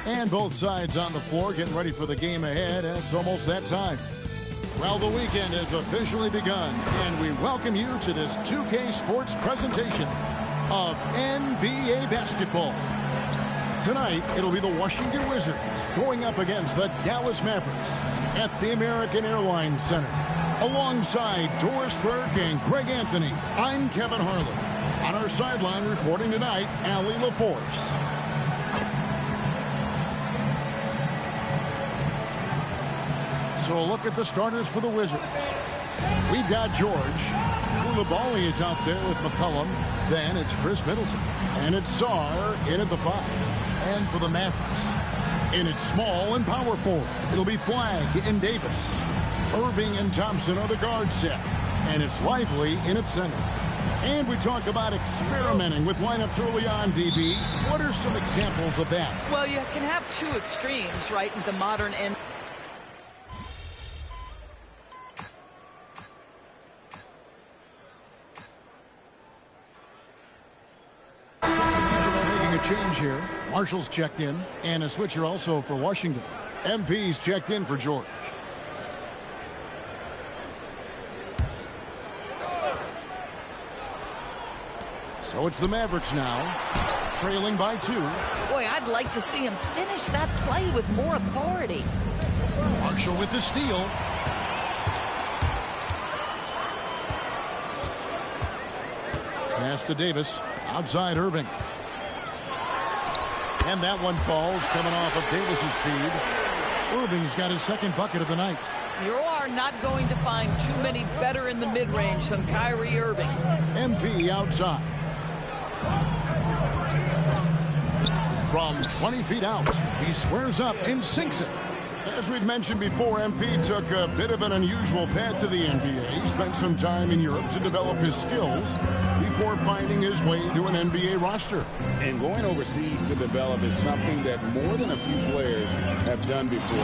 And both sides on the floor getting ready for the game ahead, and it's almost that time. Well, the weekend has officially begun, and we welcome you to this 2K Sports presentation of NBA basketball. Tonight, it'll be the Washington Wizards going up against the Dallas Mavericks at the American Airlines Center. Alongside Doris Burke and Greg Anthony, I'm Kevin Harlan. On our sideline reporting tonight, Allie LaForce. So a look at the starters for the Wizards. We've got George. Koulibaly is out there with McCollum. Then it's Chris Middleton. And it's Sarr in at the 5. And for the Mavericks, in its small and power forward, it'll be Flagg and Davis. Irving and Thompson are the guard set. And it's Lively in at center. And we talk about experimenting with lineups early on, DB. What are some examples of that? Well, you can have two extremes, right, in the modern end. Change here. Marshall's checked in, and a switcher also for Washington. MP's checked in for George. So it's the Mavericks now, trailing by 2. Boy, I'd like to see him finish that play with more authority. Marshall with the steal. Pass to Davis. Outside Irving. And that one falls, coming off of Davis's feed. Irving's got his second bucket of the night. You are not going to find too many better in the mid-range than Kyrie Irving. MP outside. From 20 feet out, he squares up and sinks it. As we've mentioned before, MP took a bit of an unusual path to the NBA. He spent some time in Europe to develop his skills before finding his way to an NBA roster. And going overseas to develop is something that more than a few players have done before.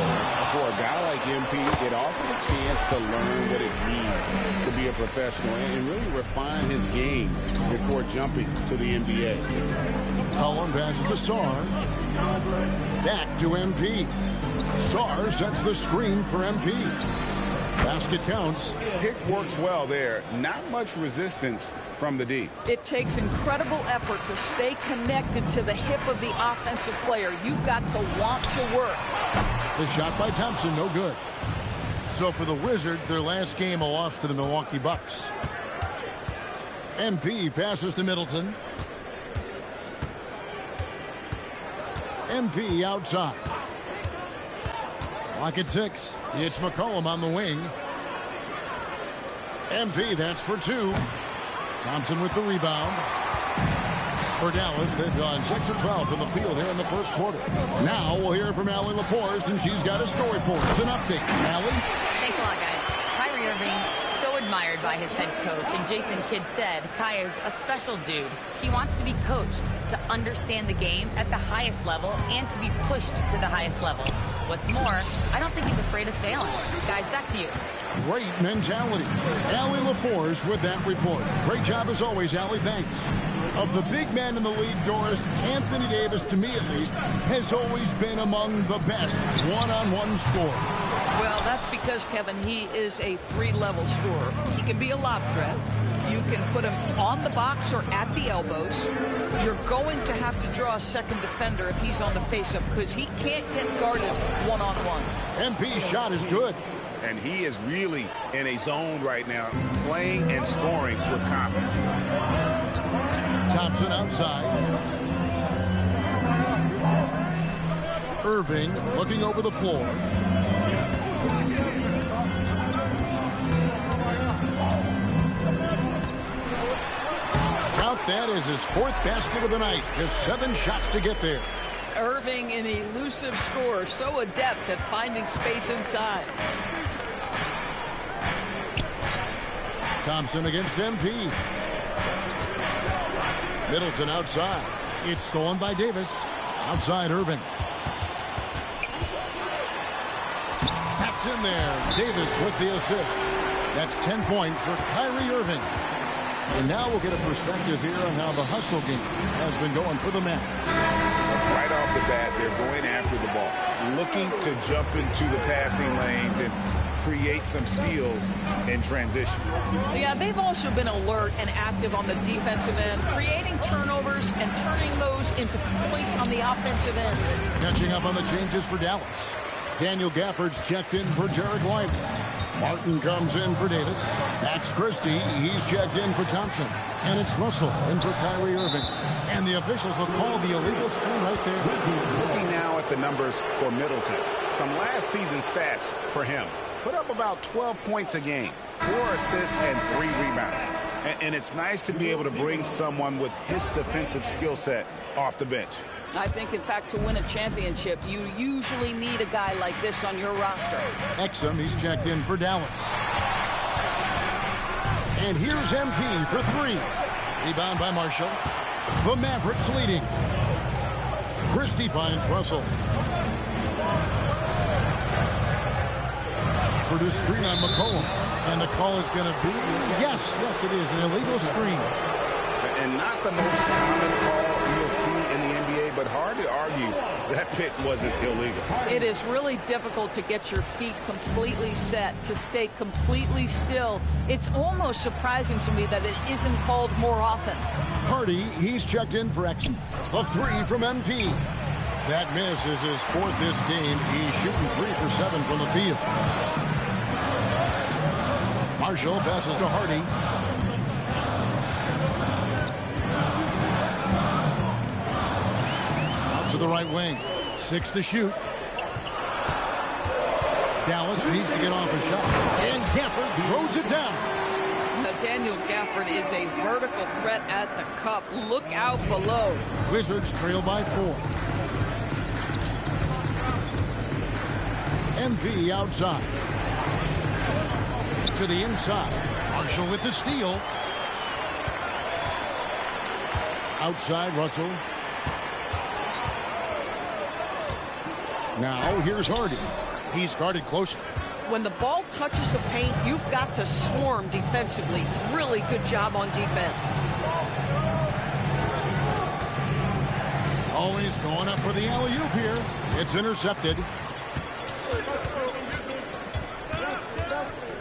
For a guy like MP, it offered a chance to learn what it means to be a professional and really refine his game before jumping to the NBA. Cullen passes to Sarr. Back to MP. Sarr sets the screen for MP. Basket counts. Pick works well there. Not much resistance from the D. It takes incredible effort to stay connected to the hip of the offensive player. You've got to want to work. The shot by Thompson, no good. So for the Wizards, their last game, a loss to the Milwaukee Bucks. MP passes to Middleton. MP outside. Clock at 6. It's McCollum on the wing. MP, that's for 2. Thompson with the rebound. For Dallas, they've gone 6 of 12 from the field here in the first quarter. Now we'll hear from Allie LaForce, and she's got a story for us. An update. Allie? Thanks a lot, guys. Kyrie Irving, so admired by his head coach. And Jason Kidd said, Kai is a special dude. He wants to be coached, to understand the game at the highest level, and to be pushed to the highest level. What's more, I don't think he's afraid of failing. Guys, back to you. Great mentality. Allie LaForce with that report. Great job as always, Allie. Thanks. Of the big men in the league, Doris, Anthony Davis, to me at least, has always been among the best one-on-one scorers. Well, that's because, Kevin, he is a three-level scorer. He can be a lob threat. You can put him on the box or at the elbows. You're going to have to draw a second defender if he's on the face-up because he can't get guarded one-on-one. MP's shot is good. And he is really in a zone right now, playing and scoring with confidence. Thompson outside. Irving looking over the floor. Count that as his fourth basket of the night. Just 7 shots to get there. Irving, an elusive scorer, so adept at finding space inside. Thompson against MP. Middleton outside. It's stolen by Davis. Outside Irving. That's in there. Davis with the assist. That's 10 points for Kyrie Irving. And now we'll get a perspective here on how the hustle game has been going for the men. Right off the bat, they're going after the ball, looking to jump into the passing lanes and create some steals in transition. Yeah, they've also been alert and active on the defensive end, creating turnovers and turning those into points on the offensive end. Catching up on the changes for Dallas. Daniel Gafford's checked in for Derek White. Martin comes in for Davis. Max Christie, he's checked in for Thompson. And it's Russell in for Kyrie Irving. And the officials will call the illegal screen right there. Looking now at the numbers for Middleton. Some last season stats for him. Put up about 12 points a game, 4 assists and 3 rebounds. And it's nice to be able to bring someone with his defensive skill set off the bench. I think, in fact, to win a championship, you usually need a guy like this on your roster. Exum, he's checked in for Dallas. And here's MP for 3. Rebound by Marshall. The Mavericks leading. Christie finds Russell. For the screen on McCollum. And the call is going to be, yes, it is, an illegal screen. And not the most common call you'll see in the NBA, but hard to argue that pick wasn't illegal. It is really difficult to get your feet completely set, to stay completely still. It's almost surprising to me that it isn't called more often. Hardy, he's checked in for Exum. A 3 from MP. That miss is his 4th this game. He's shooting 3 for 7 from the field. Marshall passes to Hardy. Out to the right wing. 6 to shoot. Dallas needs to get off a shot. And Gafford throws it down. Daniel Gafford is a vertical threat at the cup. Look out below. Wizards trail by 4. MP outside. To the inside. Marshall with the steal. Outside Russell. Now here's Hardy. He's guarded closer. When the ball touches the paint, you've got to swarm defensively. Really good job on defense. Always going up for the alley-oop here. It's intercepted.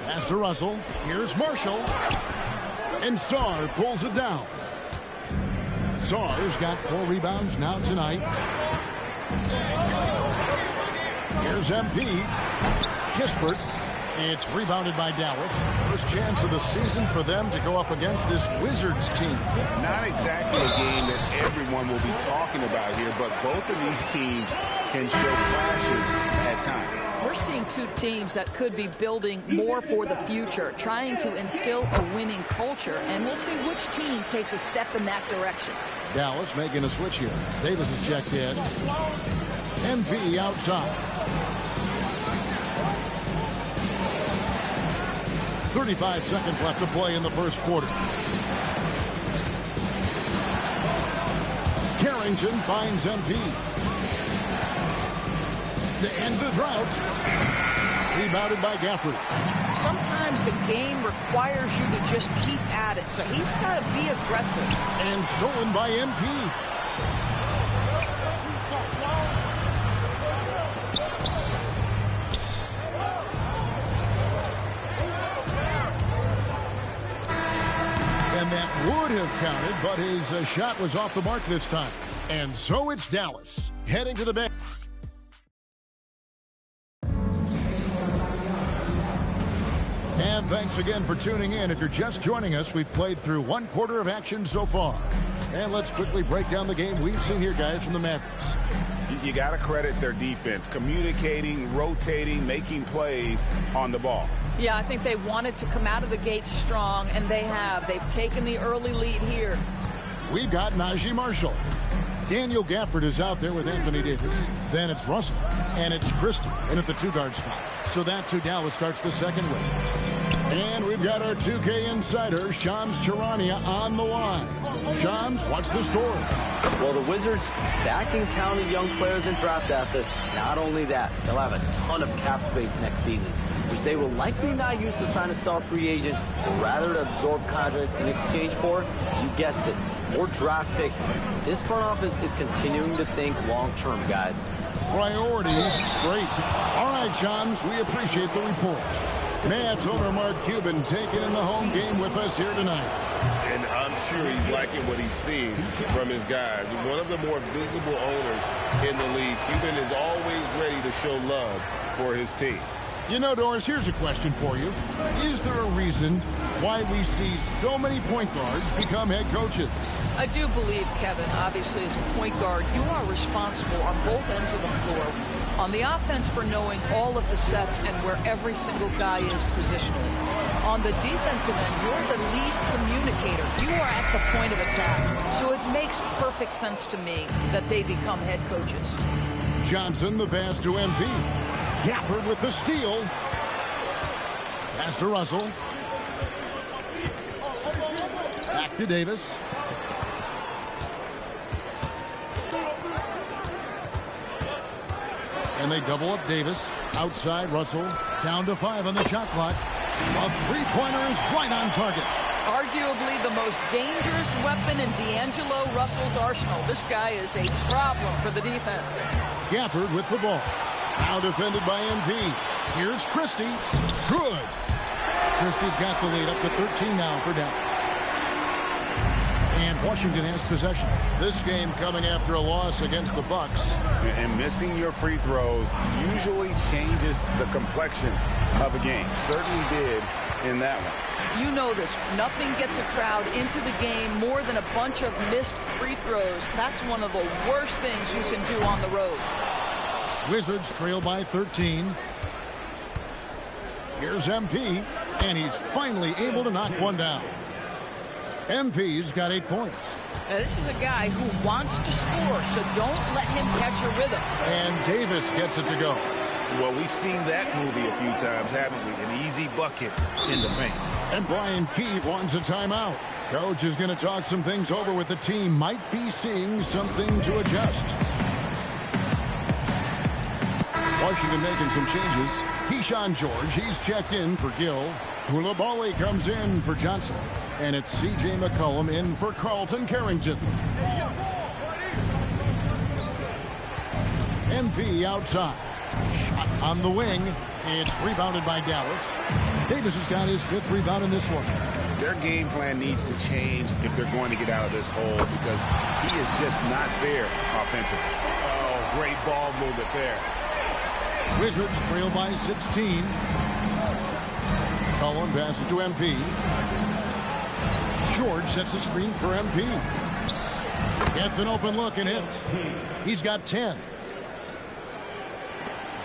Pass to Russell. Here's Marshall. And Sarr pulls it down. Sarr's got 4 rebounds now tonight. Here's MP. Kispert. It's rebounded by Dallas. First chance of the season for them to go up against this Wizards team. Not exactly a game that everyone will be talking about here, but both of these teams can show flashes at times. We're seeing two teams that could be building more for the future, trying to instill a winning culture, and we'll see which team takes a step in that direction. Dallas making a switch here. Davis is checked in. MP outside. 35 seconds left to play in the first quarter. Carrington finds MP. To end the drought. Rebounded by Gafford. Sometimes the game requires you to just keep at it, so he's got to be aggressive. And stolen by MP. And that would have counted, but his shot was off the mark this time. And so it's Dallas heading to the bench. And thanks again for tuning in. If you're just joining us, we've played through one quarter of action so far. And let's quickly break down the game we've seen here, guys, from the Mavericks. You got to credit their defense, communicating, rotating, making plays on the ball. Yeah, I think they wanted to come out of the gate strong, and they have. They've taken the early lead here. We've got Najee Marshall. Daniel Gafford is out there with Anthony Davis. Then it's Russell, and it's Christie in at the two-guard spot. So that's who Dallas starts the second with. And we've got our 2K insider, Shams Charania, on the line. Shams, what's the story? Well, the Wizards stacking talented young players and draft assets. Not only that, they'll have a ton of cap space next season, which they will likely not use to sign a star free agent, but rather to absorb contracts in exchange for, you guessed it, more draft picks. This front office is continuing to think long-term, guys. Priorities straight. All right, Shams, we appreciate the report. Mavs owner Mark Cuban taking in the home game with us here tonight. And I'm sure he's liking what he's seeing from his guys. One of the more visible owners in the league. Cuban is always ready to show love for his team. You know, Doris, here's a question for you. Is there a reason why we see so many point guards become head coaches? I do believe, Kevin, obviously as a point guard, you are responsible on both ends of the floor. On the offense for knowing all of the sets and where every single guy is positionally. On the defensive end, you're the lead communicator. You are at the point of attack. So it makes perfect sense to me that they become head coaches. Johnson, the pass to MP. Gafford with the steal. Pass to Russell. Back to Davis. And they double up Davis. Outside, Russell. Down to 5 on the shot clock. A three-pointer is right on target. Arguably the most dangerous weapon in D'Angelo Russell's arsenal. This guy is a problem for the defense. Gafford with the ball. Now defended by MP. Here's Christie. Good. Christie's got the lead up to 13 now for Dallas. And Washington has possession. This game coming after a loss against the Bucks. And missing your free throws usually changes the complexion of a game. Certainly did in that one. You know this. Nothing gets a crowd into the game more than a bunch of missed free throws. That's one of the worst things you can do on the road. Wizards trail by 13. Here's MP, and he's finally able to knock one down. MP's got 8 points. Now, this is a guy who wants to score, so don't let him catch a rhythm. And Davis gets it to go. Well, we've seen that movie a few times, haven't we? An easy bucket in the paint. And Brian Keefe wants a timeout. Coach is going to talk some things over with the team. Might be seeing something to adjust. Washington making some changes. Keyshawn George, he's checked in for Gill. Koulibaly comes in for Johnson. And it's C.J. McCollum in for Carlton Carrington. MP outside. Shot on the wing. It's rebounded by Dallas. Davis has got his 5th rebound in this one. Their game plan needs to change if they're going to get out of this hole because he is just not there offensively. Oh, great ball movement there. Wizards trail by 16. McCollum passes to MP. George sets a screen for MP. Gets an open look and hits. He's got 10.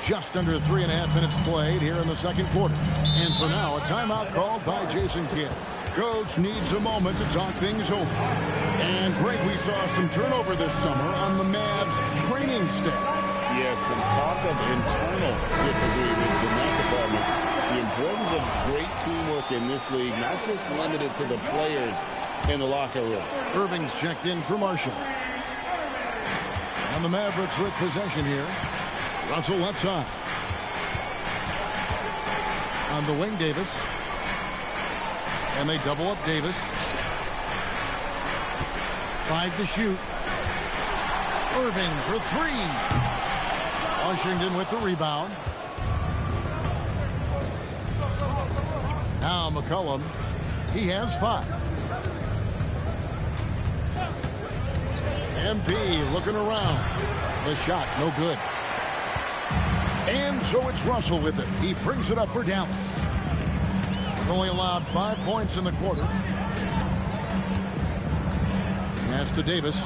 Just under 3.5 minutes played here in the second quarter. And so now a timeout called by Jason Kidd. Coach needs a moment to talk things over. And Greg, we saw some turnover this summer on the Mavs training staff. Yes, some talk of internal disagreements in that department. The importance of great teamwork in this league, not just limited to the players in the locker room. Irving's checked in for Marshall. And the Mavericks with possession here. Russell left side. On the wing, Davis. And they double up Davis. 5 to shoot. Irving for 3. Washington with the rebound. Now McCollum. He has 5. MP looking around. The shot, no good. And so it's Russell with it. He brings it up for Dallas. Only allowed 5 points in the quarter. Pass to Davis.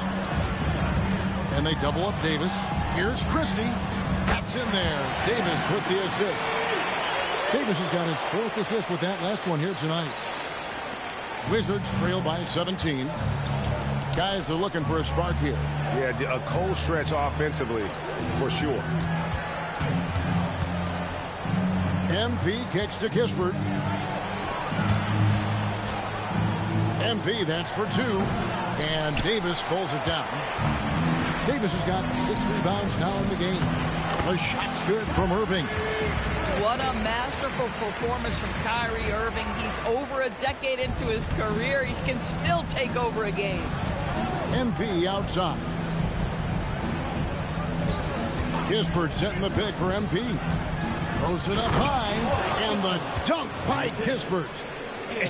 And they double up Davis. Here's Christie. That's in there. Davis with the assist. Davis has got his 4th assist with that last one here tonight. Wizards trail by 17. Guys are looking for a spark here. Yeah, a cold stretch offensively for sure. MP kicks to Kispert. MP, that's for 2. And Davis pulls it down. Davis has got 6 rebounds now in the game. The shot's good from Irving. What a masterful performance from Kyrie Irving. He's over a decade into his career. He can still take over a game. MP outside. Kispert setting the pick for MP. Throws it up high. And the dunk by Kispert.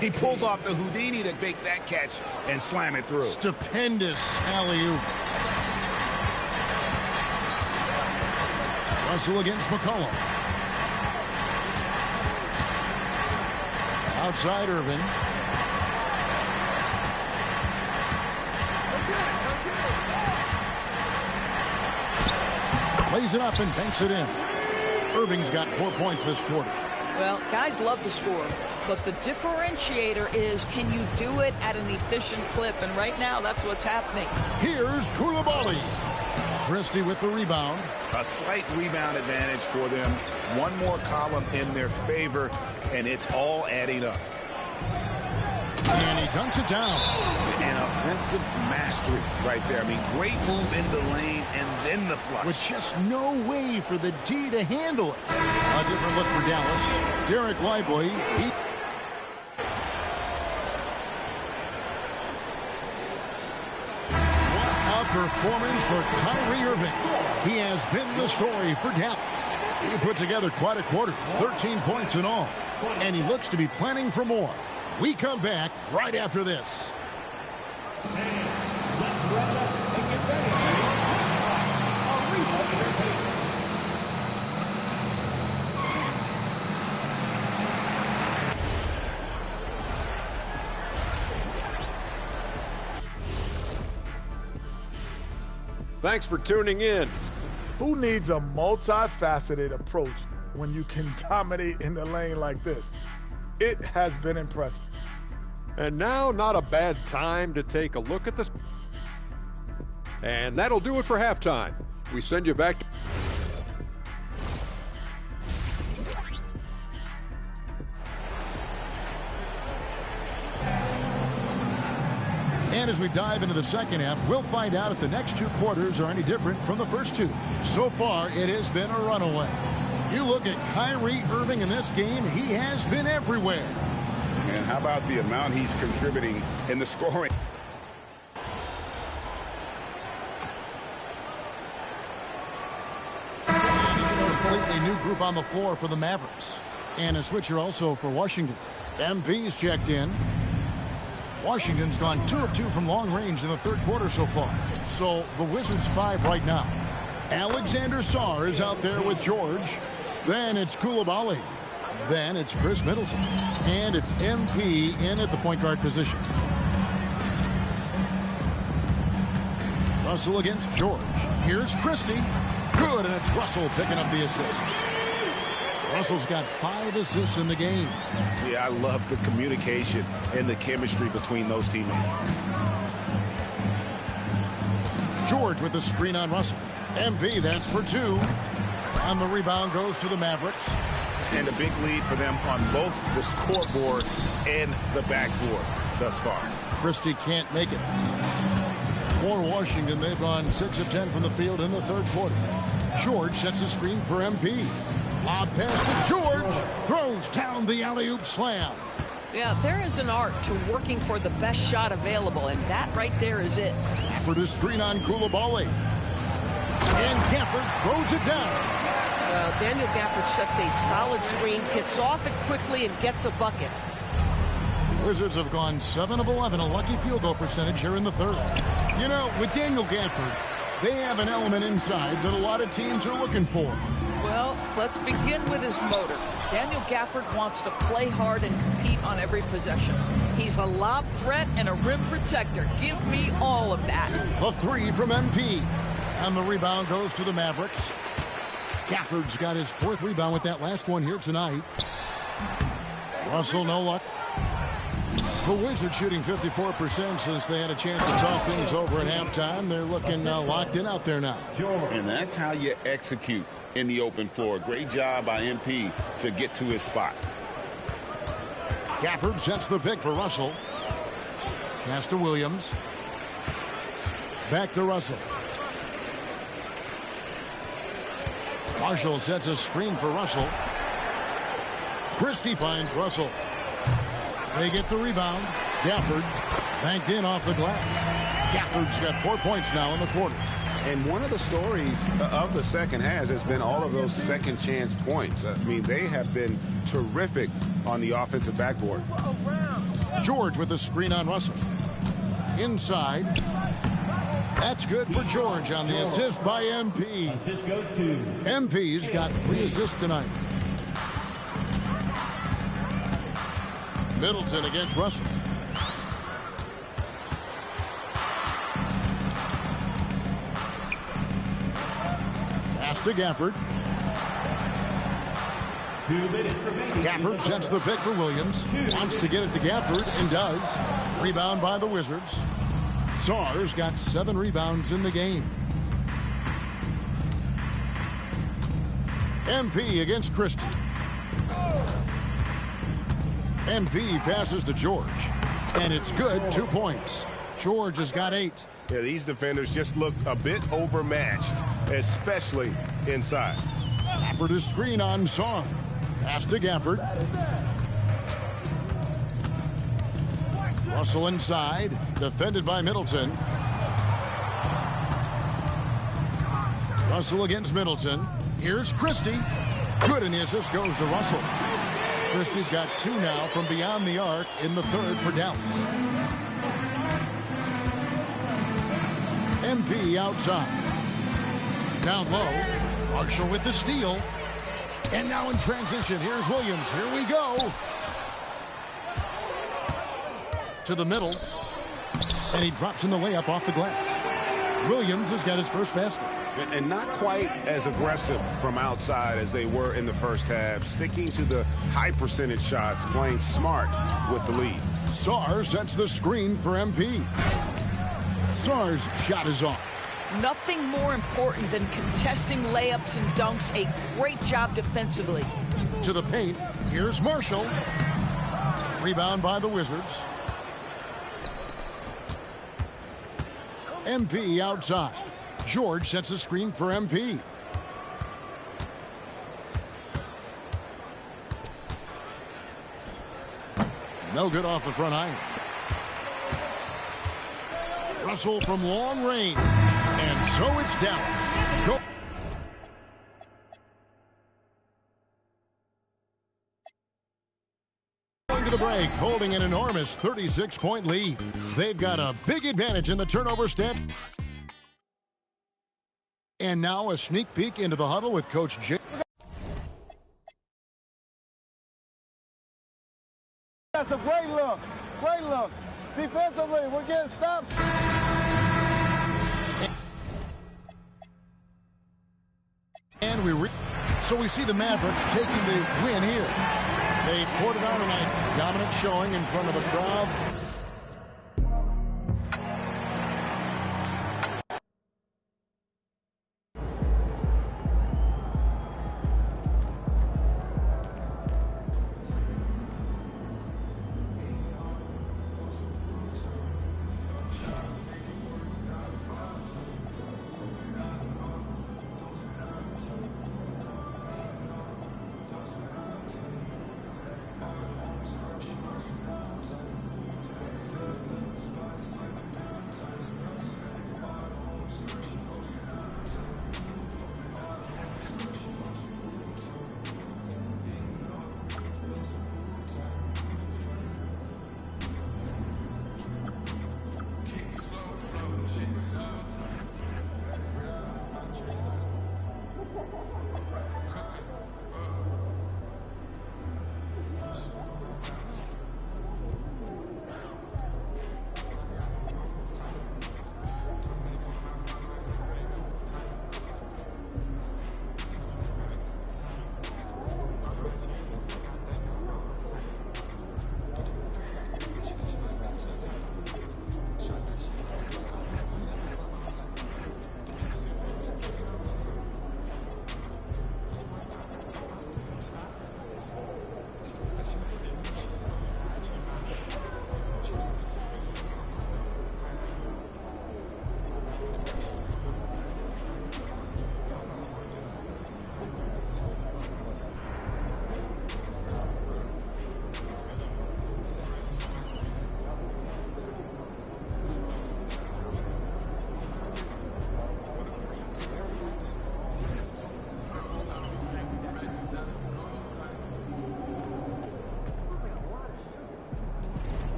He pulls off the Houdini to make that catch and slam it through. Stupendous alley-oop. Russell against McCollum. Outside Irving. Plays it up and banks it in. Irving's got 4 points this quarter. Well, guys love to score, but the differentiator is, can you do it at an efficient clip? And right now, that's what's happening. Here's Coulibaly. Christie with the rebound. A slight rebound advantage for them. One more column in their favor, and it's all adding up. And he dunks it down. An offensive mastery right there. I mean, great move in the lane and then the flush. With just no way for the D to handle it. A different look for Dallas. Derek Lively. What a performance for Kyrie Irving. He has been the story for Dallas. He put together quite a quarter. 13 points in all. And he looks to be planning for more. We come back right after this. Thanks for tuning in. Who needs a multifaceted approach when you can dominate in the lane like this? It has been impressive. And now, not a bad time to take a look at this. And that'll do it for halftime. We send you back to... And as we dive into the second half, we'll find out if the next 2 quarters are any different from the first 2. So far, it has been a runaway. You look at Kyrie Irving in this game, he has been everywhere. And how about the amount he's contributing in the scoring? A completely new group on the floor for the Mavericks. And a switcher also for Washington. MP's checked in. Washington's gone 2 of 2 from long range in the third quarter so far. So the Wizards 5 right now. Alexander Sarr is out there with George. Then it's Coulibaly. Then it's Chris Middleton. And it's MP in at the point guard position. Russell against George. Here's Christie. Good, and it's Russell picking up the assist. Russell's got 5 assists in the game. Yeah, I love the communication and the chemistry between those teammates. George with the screen on Russell. MP, that's for 2. And the rebound goes to the Mavericks. And a big lead for them on both the scoreboard and the backboard thus far. Christie can't make it. For Washington, they've gone 6 of 10 from the field in the third quarter. George sets a screen for MP. Lob pass to George. Throws down the alley-oop slam. Yeah, there is an art to working for the best shot available, and that right there is it. For the screen on Coulibaly. And Gafford throws it down. Daniel Gafford sets a solid screen, gets off it quickly, and gets a bucket. The Wizards have gone 7 of 11, a lucky field goal percentage here in the third. You know, with Daniel Gafford, they have an element inside that a lot of teams are looking for. Well, let's begin with his motor. Daniel Gafford wants to play hard and compete on every possession. He's a lob threat and a rim protector. Give me all of that. A 3 from MP. And the rebound goes to the Mavericks. Gafford's got his 4th rebound with that last one here tonight. Russell, no luck. The Wizards shooting 54% since they had a chance to talk things over at halftime. They're looking locked in out there now. And that's how you execute in the open floor. Great job by MP to get to his spot. Gafford sets the pick for Russell. Pass to Williams. Back to Russell. Marshall sets a screen for Russell. Christie finds Russell. They get the rebound. Gafford banked in off the glass. Gafford's got 4 points now in the quarter. And one of the stories of the second half has been all of those second chance points. I mean, they have been terrific on the offensive backboard. George with the screen on Russell. Inside. That's good for George on the assist by MP. Assist goes to MP's got 3 assists tonight. Middleton against Russell. Pass to Gafford. 2 minutes remaining. Gafford sets the pick for Williams. Wants to get it to Gafford and does. Rebound by the Wizards. Sars got 7 rebounds in the game. MP against Christie. MP passes to George. And it's good. 2 points. George has got 8. Yeah, these defenders just look a bit overmatched, especially inside. Gafford is screen on Song. Pass to Gafford. Russell inside. Defended by Middleton. Russell against Middleton. Here's Christie. Good, and the assist goes to Russell. Christie's got 2 now from beyond the arc in the third for Dallas. MP outside. Down low. Marshall with the steal. And now in transition, here's Williams. Here we go. To the middle. And he drops in the layup off the glass. Williams has got his first basket. And not quite as aggressive from outside as they were in the first half. Sticking to the high percentage shots, playing smart with the lead. Sars sets the screen for MP. Sars' shot is off. Nothing more important than contesting layups and dunks. A great job defensively. To the paint, here's Marshall. Rebound by the Wizards. MP outside. George sets a screen for MP. No good off the front iron. Russell from long range. And so it's Dallas. Go. Going to the break, holding an enormous 36-point lead. They've got a big advantage in the turnover stat. And now a sneak peek into the huddle with Coach Jay. So we see the Mavericks taking the win here. They poured it on tonight. Dominant showing in front of a crowd.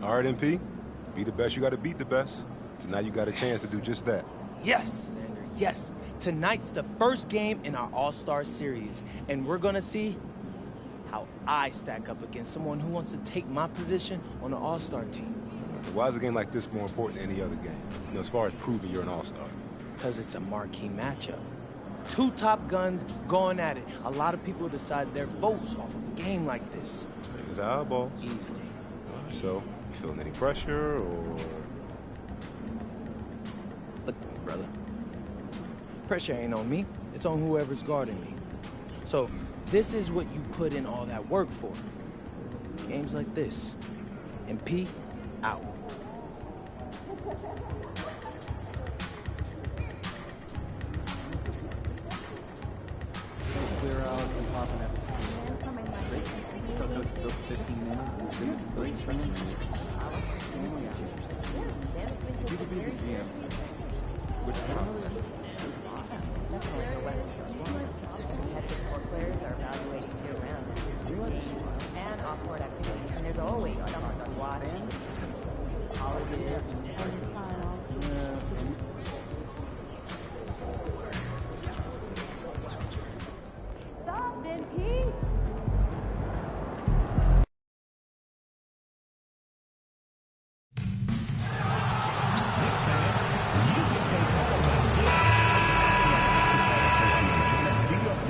All right, MP, be the best, you got to beat the best. Tonight you got a chance to do just that. Yes, Xander, yes. Tonight's the first game in our All-Star series, and we're going to see how I stack up against someone who wants to take my position on the All-Star team. Why is a game like this more important than any other game, as far as proving you're an All-Star? Because it's a marquee matchup. Two top guns going at it. A lot of people decide their votes off of a game like this. It's eyeballs. Easily. So, you feeling any pressure, or...? Look at me, brother. Pressure ain't on me. It's on whoever's guarding me. So, this is what you put in all that work for. Games like this. MP, out. Clear out and popping it. Those 15 minutes and those instructions. You could be the GM. Which players are evaluating year-round and off-court activities, and there's always someone to watch. Colleges Stop, NP!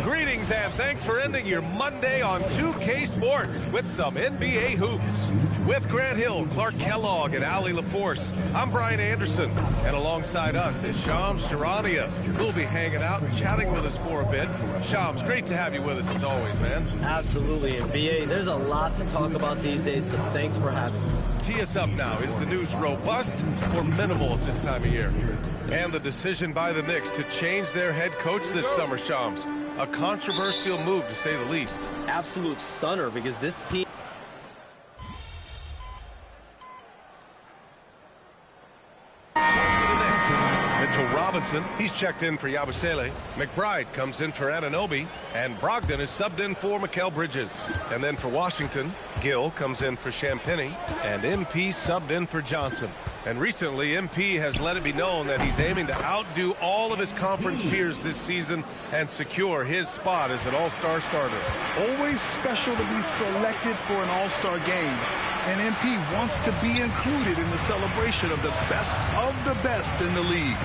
Greetings and thanks for ending your Monday on 2K Sports with some NBA hoops. With Grant Hill, Clark Kellogg, and Ali LaForce, I'm Brian Anderson, and alongside us is Shams Charania, who'll be hanging out and chatting with us for a bit. Shams, great to have you with us as always, man. Absolutely, and BA, there's a lot to talk about these days, so thanks for having me. Tee us up now. Is the news robust or minimal at this time of year? And the decision by the Knicks to change their head coach this summer, Shams. A controversial move, to say the least. Absolute stunner, because this team... Mitchell Robinson Robinson. He's checked in for Yabusele. McBride comes in for Anunoby. And Brogdon is subbed in for Mikal Bridges. And then for Washington, Gill comes in for Champagnie. And MP subbed in for Johnson. And recently, MP has let it be known that he's aiming to outdo all of his conference peers this season and secure his spot as an all-star starter. Always special to be selected for an all-star game. And MP wants to be included in the celebration of the best in the league.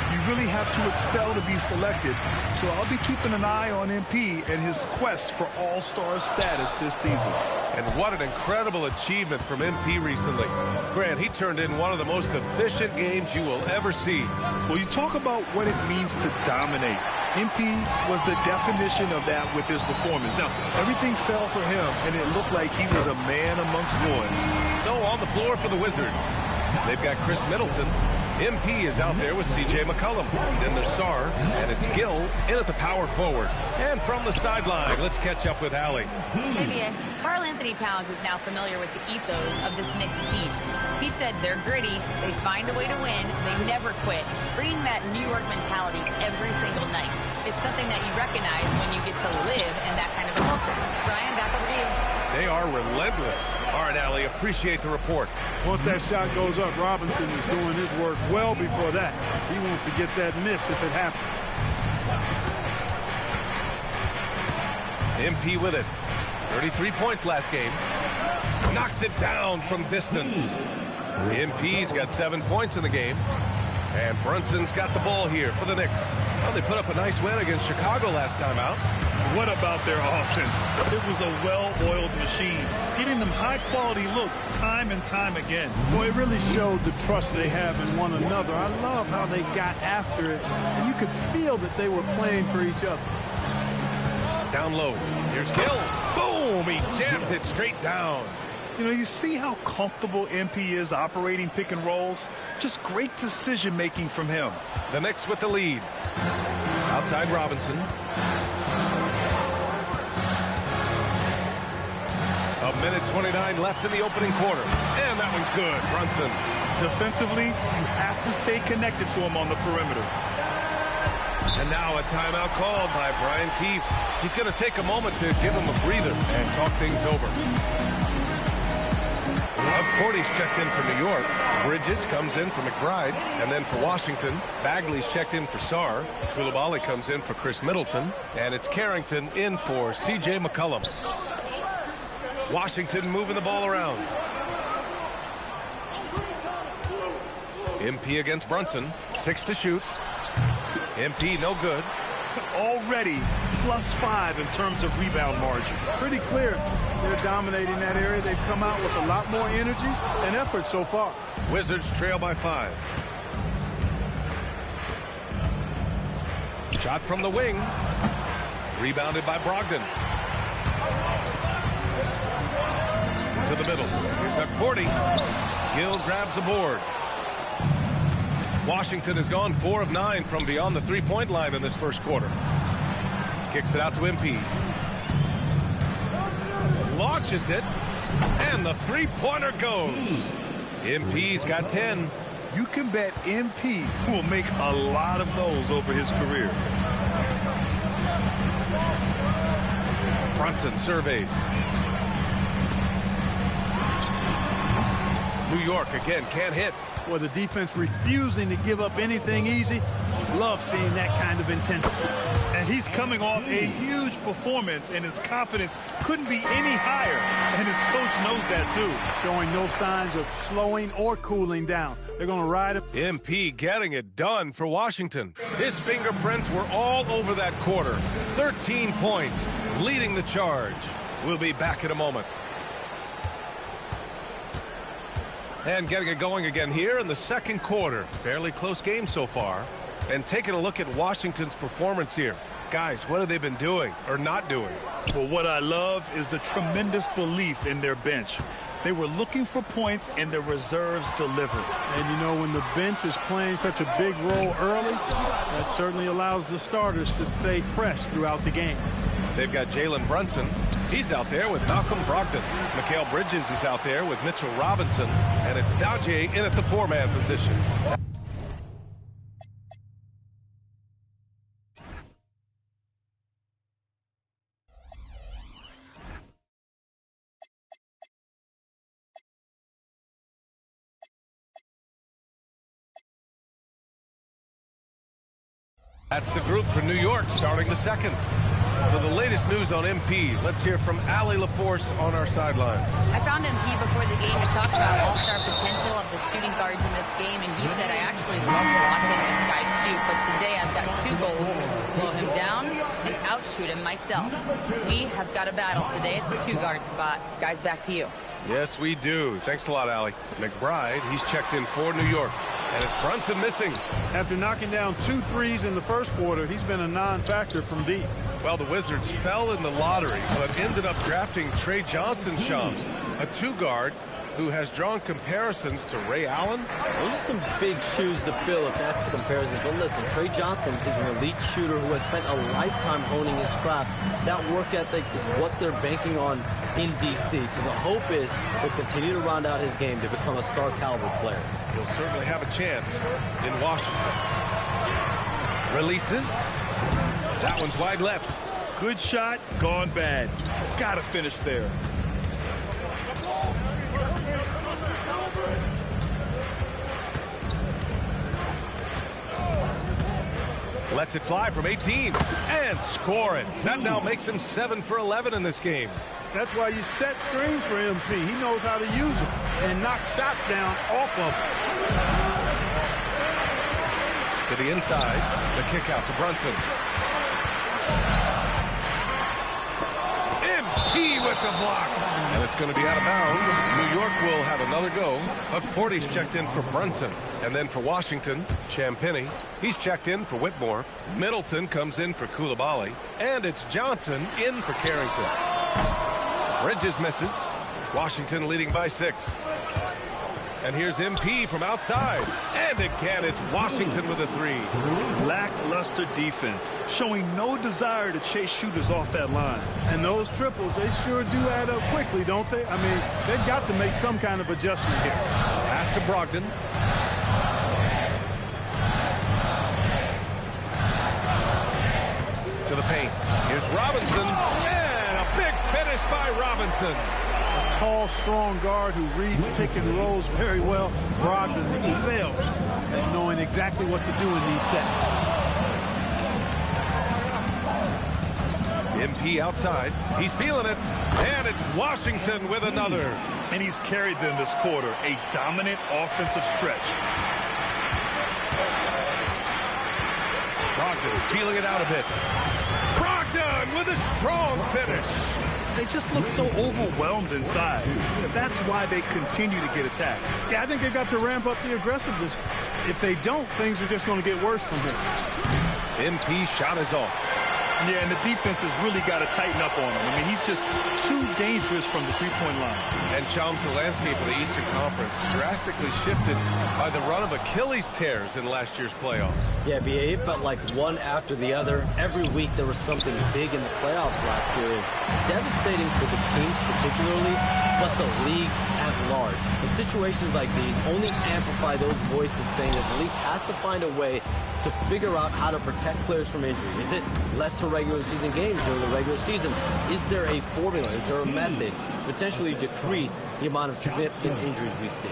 You really have to excel to be selected. So I'll be keeping an eye on MP and his quest for all-star status this season. And what an incredible achievement from MP recently. Grant, he turned in one of the most efficient games you will ever see. Well, you talk about what it means to dominate. MP was the definition of that with his performance. Now, everything fell for him, and it looked like he was a man amongst boys. So on the floor for the Wizards, they've got Chris Middleton. MP is out there with C.J. McCollum. Then there's Sarr, and it's Gill in at the power forward. And from the sideline, let's catch up with Allie. Maybe Karl Anthony Towns is now familiar with the ethos of this Knicks team. He said they're gritty, they find a way to win, they never quit, bringing that New York mentality every single night. It's something that you recognize when you get to live in that kind of a culture. Brian, back over to you. They are relentless. All right, Allie, appreciate the report. Once that shot goes up, Robinson is doing his work well before that. He wants to get that miss if it happens. MP with it. 33 points last game. Knocks it down from distance. MP's got 7 points in the game. And Brunson's got the ball here for the Knicks. Well, they put up a nice win against Chicago last time out. What about their offense? It was a well-oiled machine, getting them high-quality looks time and time again. Boy, it really showed the trust they have in one another. I love how they got after it, and you could feel that they were playing for each other. Down low. Here's Gill. Boom! He jams it straight down. You know, you see how comfortable MP is operating pick and rolls? Just great decision-making from him. The Knicks with the lead. Outside Robinson. A minute 29 left in the opening quarter. And that one's good. Brunson. Defensively, you have to stay connected to him on the perimeter. And now a timeout called by Brian Keefe. He's going to take a moment to give him a breather and talk things over. Cordy's checked in for New York. Bridges comes in for McBride. And then for Washington, Bagley's checked in for Sarr. Coulibaly comes in for Chris Middleton. And it's Carrington in for C.J. McCollum. Washington moving the ball around. MP against Brunson. 6 to shoot. MP no good. Already +5 in terms of rebound margin. Pretty clear. They're dominating that area. They've come out with a lot more energy and effort so far. Wizards trail by 5. Shot from the wing. Rebounded by Brogdon. To the middle. Here's Cordy. Gill grabs the board. Washington has gone 4 of 9 from beyond the three-point line in this first quarter. Kicks it out to MP. Launches it. And the three-pointer goes. MP's got 10. You can bet MP will make a lot of those over his career. Brunson surveys. New York again can't hit. Well, the defense refusing to give up anything easy. Love seeing that kind of intensity. And he's coming off a huge performance, and his confidence couldn't be any higher. And his coach knows that, too. Showing no signs of slowing or cooling down. They're going to ride him. MP getting it done for Washington. His fingerprints were all over that quarter. 13 points, leading the charge. We'll be back in a moment. And getting it going again here in the second quarter. Fairly close game so far. And taking a look at Washington's performance here. Guys, what have they been doing or not doing? Well, what I love is the tremendous belief in their bench. They were looking for points, and their reserves delivered. And, you know, when the bench is playing such a big role early, that certainly allows the starters to stay fresh throughout the game. They've got Jalen Brunson. He's out there with Malcolm Brogdon. Mikal Bridges is out there with Mitchell Robinson. And it's Dowjay in at the 4-man position. That's the group for New York starting the second. For the latest news on MP, let's hear from Allie LaForce on our sideline. I found MP before the game to talk about all-star potential of the shooting guards in this game, and he said, I actually love watching this guy shoot, but today I've got 2 goals to slow him down and outshoot him myself. We have got a battle today at the 2-guard spot. Guys, back to you. Yes, we do. Thanks a lot, Allie. McBride, he's checked in for New York. And it's Brunson missing. After knocking down 2 threes in the first quarter, he's been a non-factor from deep. Well, the Wizards fell in the lottery, but ended up drafting Trey Johnson, Shams, a 2-guard who has drawn comparisons to Ray Allen. Those are some big shoes to fill if that's the comparison. But listen, Trey Johnson is an elite shooter who has spent a lifetime honing his craft. That work ethic is what they're banking on in D.C. So the hope is he'll continue to round out his game to become a star caliber player. He'll certainly have a chance in Washington. Releases. That one's wide left. Good shot, gone bad. Gotta finish there. Lets it fly from 18 and score it. That now makes him 7 for 11 in this game. That's why you set screens for MP. He knows how to use them and knock shots down off of them. To the inside, the kick out to Brunson. MP with the block. And it's going to be out of bounds. New York will have another go. Porty's checked in for Brunson. And then for Washington, Champagnie. He's checked in for Whitmore. Middleton comes in for Koulibaly. And it's Johnson in for Carrington. Bridges misses. Washington leading by 6. And here's MP from outside. And again, it's Washington with a 3. Lackluster defense, showing no desire to chase shooters off that line. And those triples, they sure do add up quickly, don't they? I mean, they've got to make some kind of adjustment here. Pass to Brogdon. To the paint. Here's Robinson. And a big finish by Robinson. A tall, strong guard who reads pick and rolls very well. Brogdon excels at knowing exactly what to do in these sets. MP outside. He's feeling it. And it's Washington with another. And he's carried them this quarter. A dominant offensive stretch. Brogdon feeling it out a bit. Brogdon with a strong finish. They just look so overwhelmed inside. That's why they continue to get attacked. Yeah, I think they've got to ramp up the aggressiveness. If they don't, things are just going to get worse from here. MP shot is off. Yeah, and the defense has really got to tighten up on him. I mean, he's just too dangerous from the three-point line. And Chums, the landscape of the Eastern Conference drastically shifted by the run of Achilles tears in last year's playoffs. Yeah, BA, it felt like one after the other. Every week there was something big in the playoffs last year. Devastating for the teams particularly, but the league at large. In situations like these, only amplify those voices saying that the league has to find a way to figure out how to protect players from injury. Is it less for regular season games during the regular season? Is there a formula? Is there a method to potentially decrease the amount of significant injuries we see?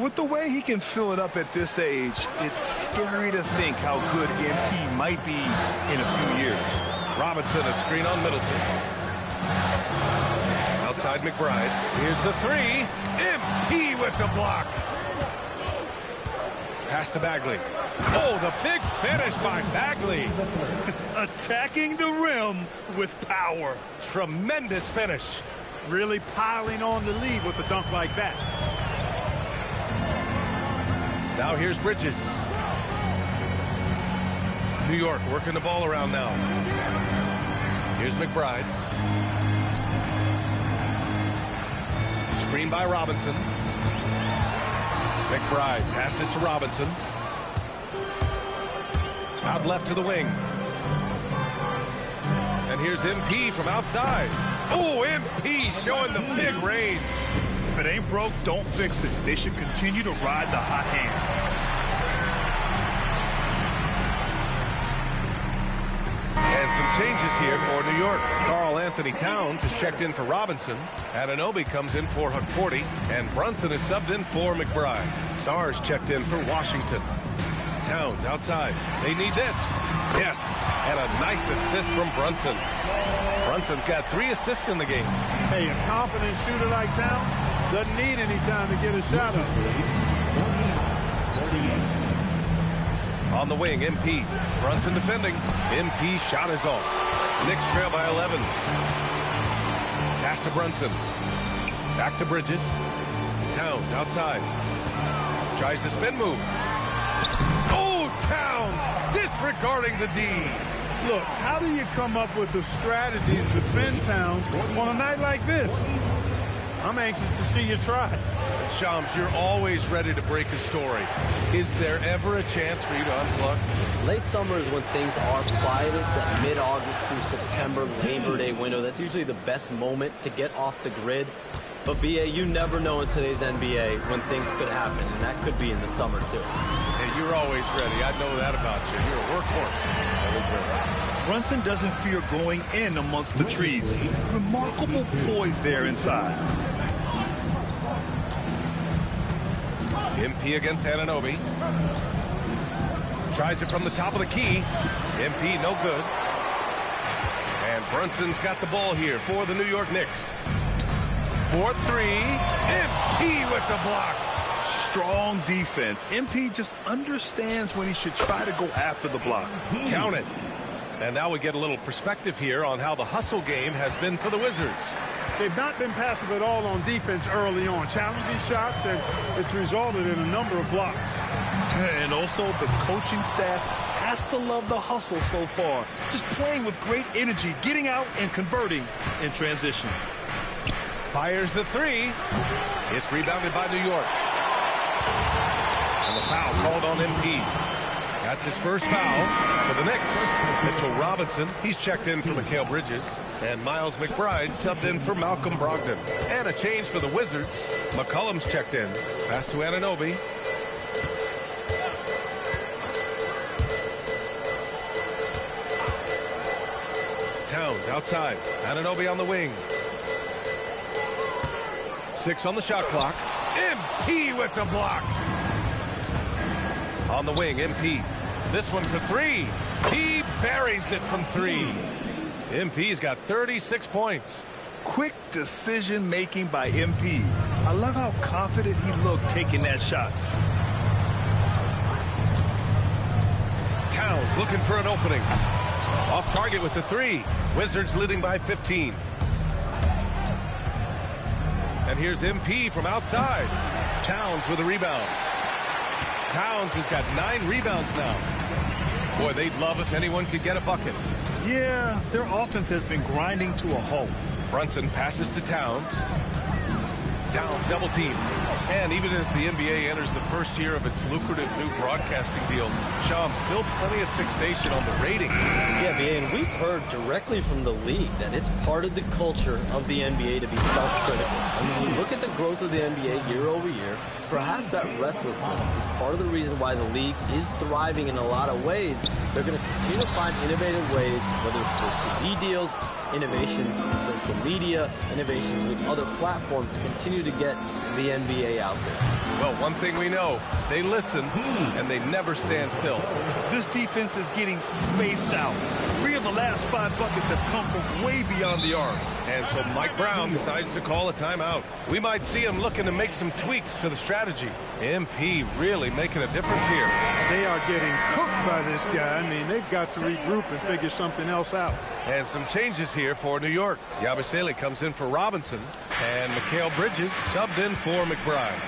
With the way he can fill it up at this age, it's scary to think how good MP might be in a few years. Robinson, a screen on Middleton. Outside McBride. Here's the 3. MP with the block. Pass to Bagley. Oh, the big finish by Bagley. Attacking the rim with power. Tremendous finish. Really piling on the lead with a dunk like that. Now here's Bridges. New York working the ball around now. Here's McBride. Screen by Robinson. McBride passes to Robinson. Out left to the wing. And here's MP from outside. Oh, MP showing the big range. If it ain't broke, don't fix it. They should continue to ride the hot hand. And some changes here for New York. Karl Anthony Towns is checked in for Robinson. Anunoby comes in for Porty. And Brunson is subbed in for McBride. Sarge checked in for Washington. Towns outside. They need this. Yes, and a nice assist from Brunson. Brunson's got 3 assists in the game. Hey, a confident shooter like Towns doesn't need any time to get a shot up. On the wing, MP. Brunson defending. MP shot is off. Knicks trail by 11. Pass to Brunson. Back to Bridges. Towns outside. Tries the spin move. Oh, Towns disregarding the D. Look, how do you come up with the strategy to defend Towns on a night like this? I'm anxious to see you try. Shams, you're always ready to break a story. Is there ever a chance for you to unplug? Late summer is when things are quietest. That mid-August through September Labor Day window, that's usually the best moment to get off the grid. But BA, you never know in today's NBA when things could happen, and that could be in the summer too. Hey, you're always ready. I know that about you. You're a workhorse. Brunson doesn't fear going in amongst the trees. Remarkable poise there inside. MP against Anunoby. Tries it from the top of the key. MP no good. And Brunson's got the ball here for the New York Knicks. 4-3. MP with the block. Strong defense. MP just understands when he should try to go after the block. Count it. And now we get a little perspective here on how the hustle game has been for the Wizards. They've not been passive at all on defense early on. Challenging shots, and it's resulted in a number of blocks. And also the coaching staff has to love the hustle so far. Just playing with great energy, getting out and converting in transition. Fires the 3. It's rebounded by New York. And the foul called on MP. That's his first foul for the Knicks. Mitchell Robinson, he's checked in for Mikal Bridges. And Miles McBride subbed in for Malcolm Brogdon. And a change for the Wizards. McCollum's checked in. Pass to Anunoby. Towns outside. Anunoby on the wing. 6 on the shot clock. MP with the block. On the wing, MP. This one for 3. He buries it from 3. MP's got 36 points. Quick decision-making by MP. I love how confident he looked taking that shot. Towns looking for an opening. Off target with the 3. Wizards leading by 15. And here's MP from outside. Towns with a rebound. Towns has got 9 rebounds now. Boy, they'd love if anyone could get a bucket. Yeah, their offense has been grinding to a halt. Brunson passes to Towns. Towns double team. And even as the NBA enters the first year of its lucrative new broadcasting deal, Shams, still plenty of fixation on the ratings. Yeah, and we've heard directly from the league that it's part of the culture of the NBA to be self-critical. And when you look at the growth of the NBA year over year, perhaps that restlessness is part of the reason why the league is thriving in a lot of ways. They're going to continue to find innovative ways, whether it's through TV deals, innovations in social media, innovations with other platforms to continue to get the NBA out there. Well, one thing we know, they listen and they never stand still. This defense is getting spaced out. 3 of the last 5 buckets have come from way beyond the arc. And so Mike Brown decides to call a timeout. We might see him looking to make some tweaks to the strategy. MP really making a difference here. They are getting cooked by this guy. I mean, they've got to regroup and figure something else out. And some changes here for New York. Yabusele comes in for Robinson. And Mikal Bridges subbed in for McBride.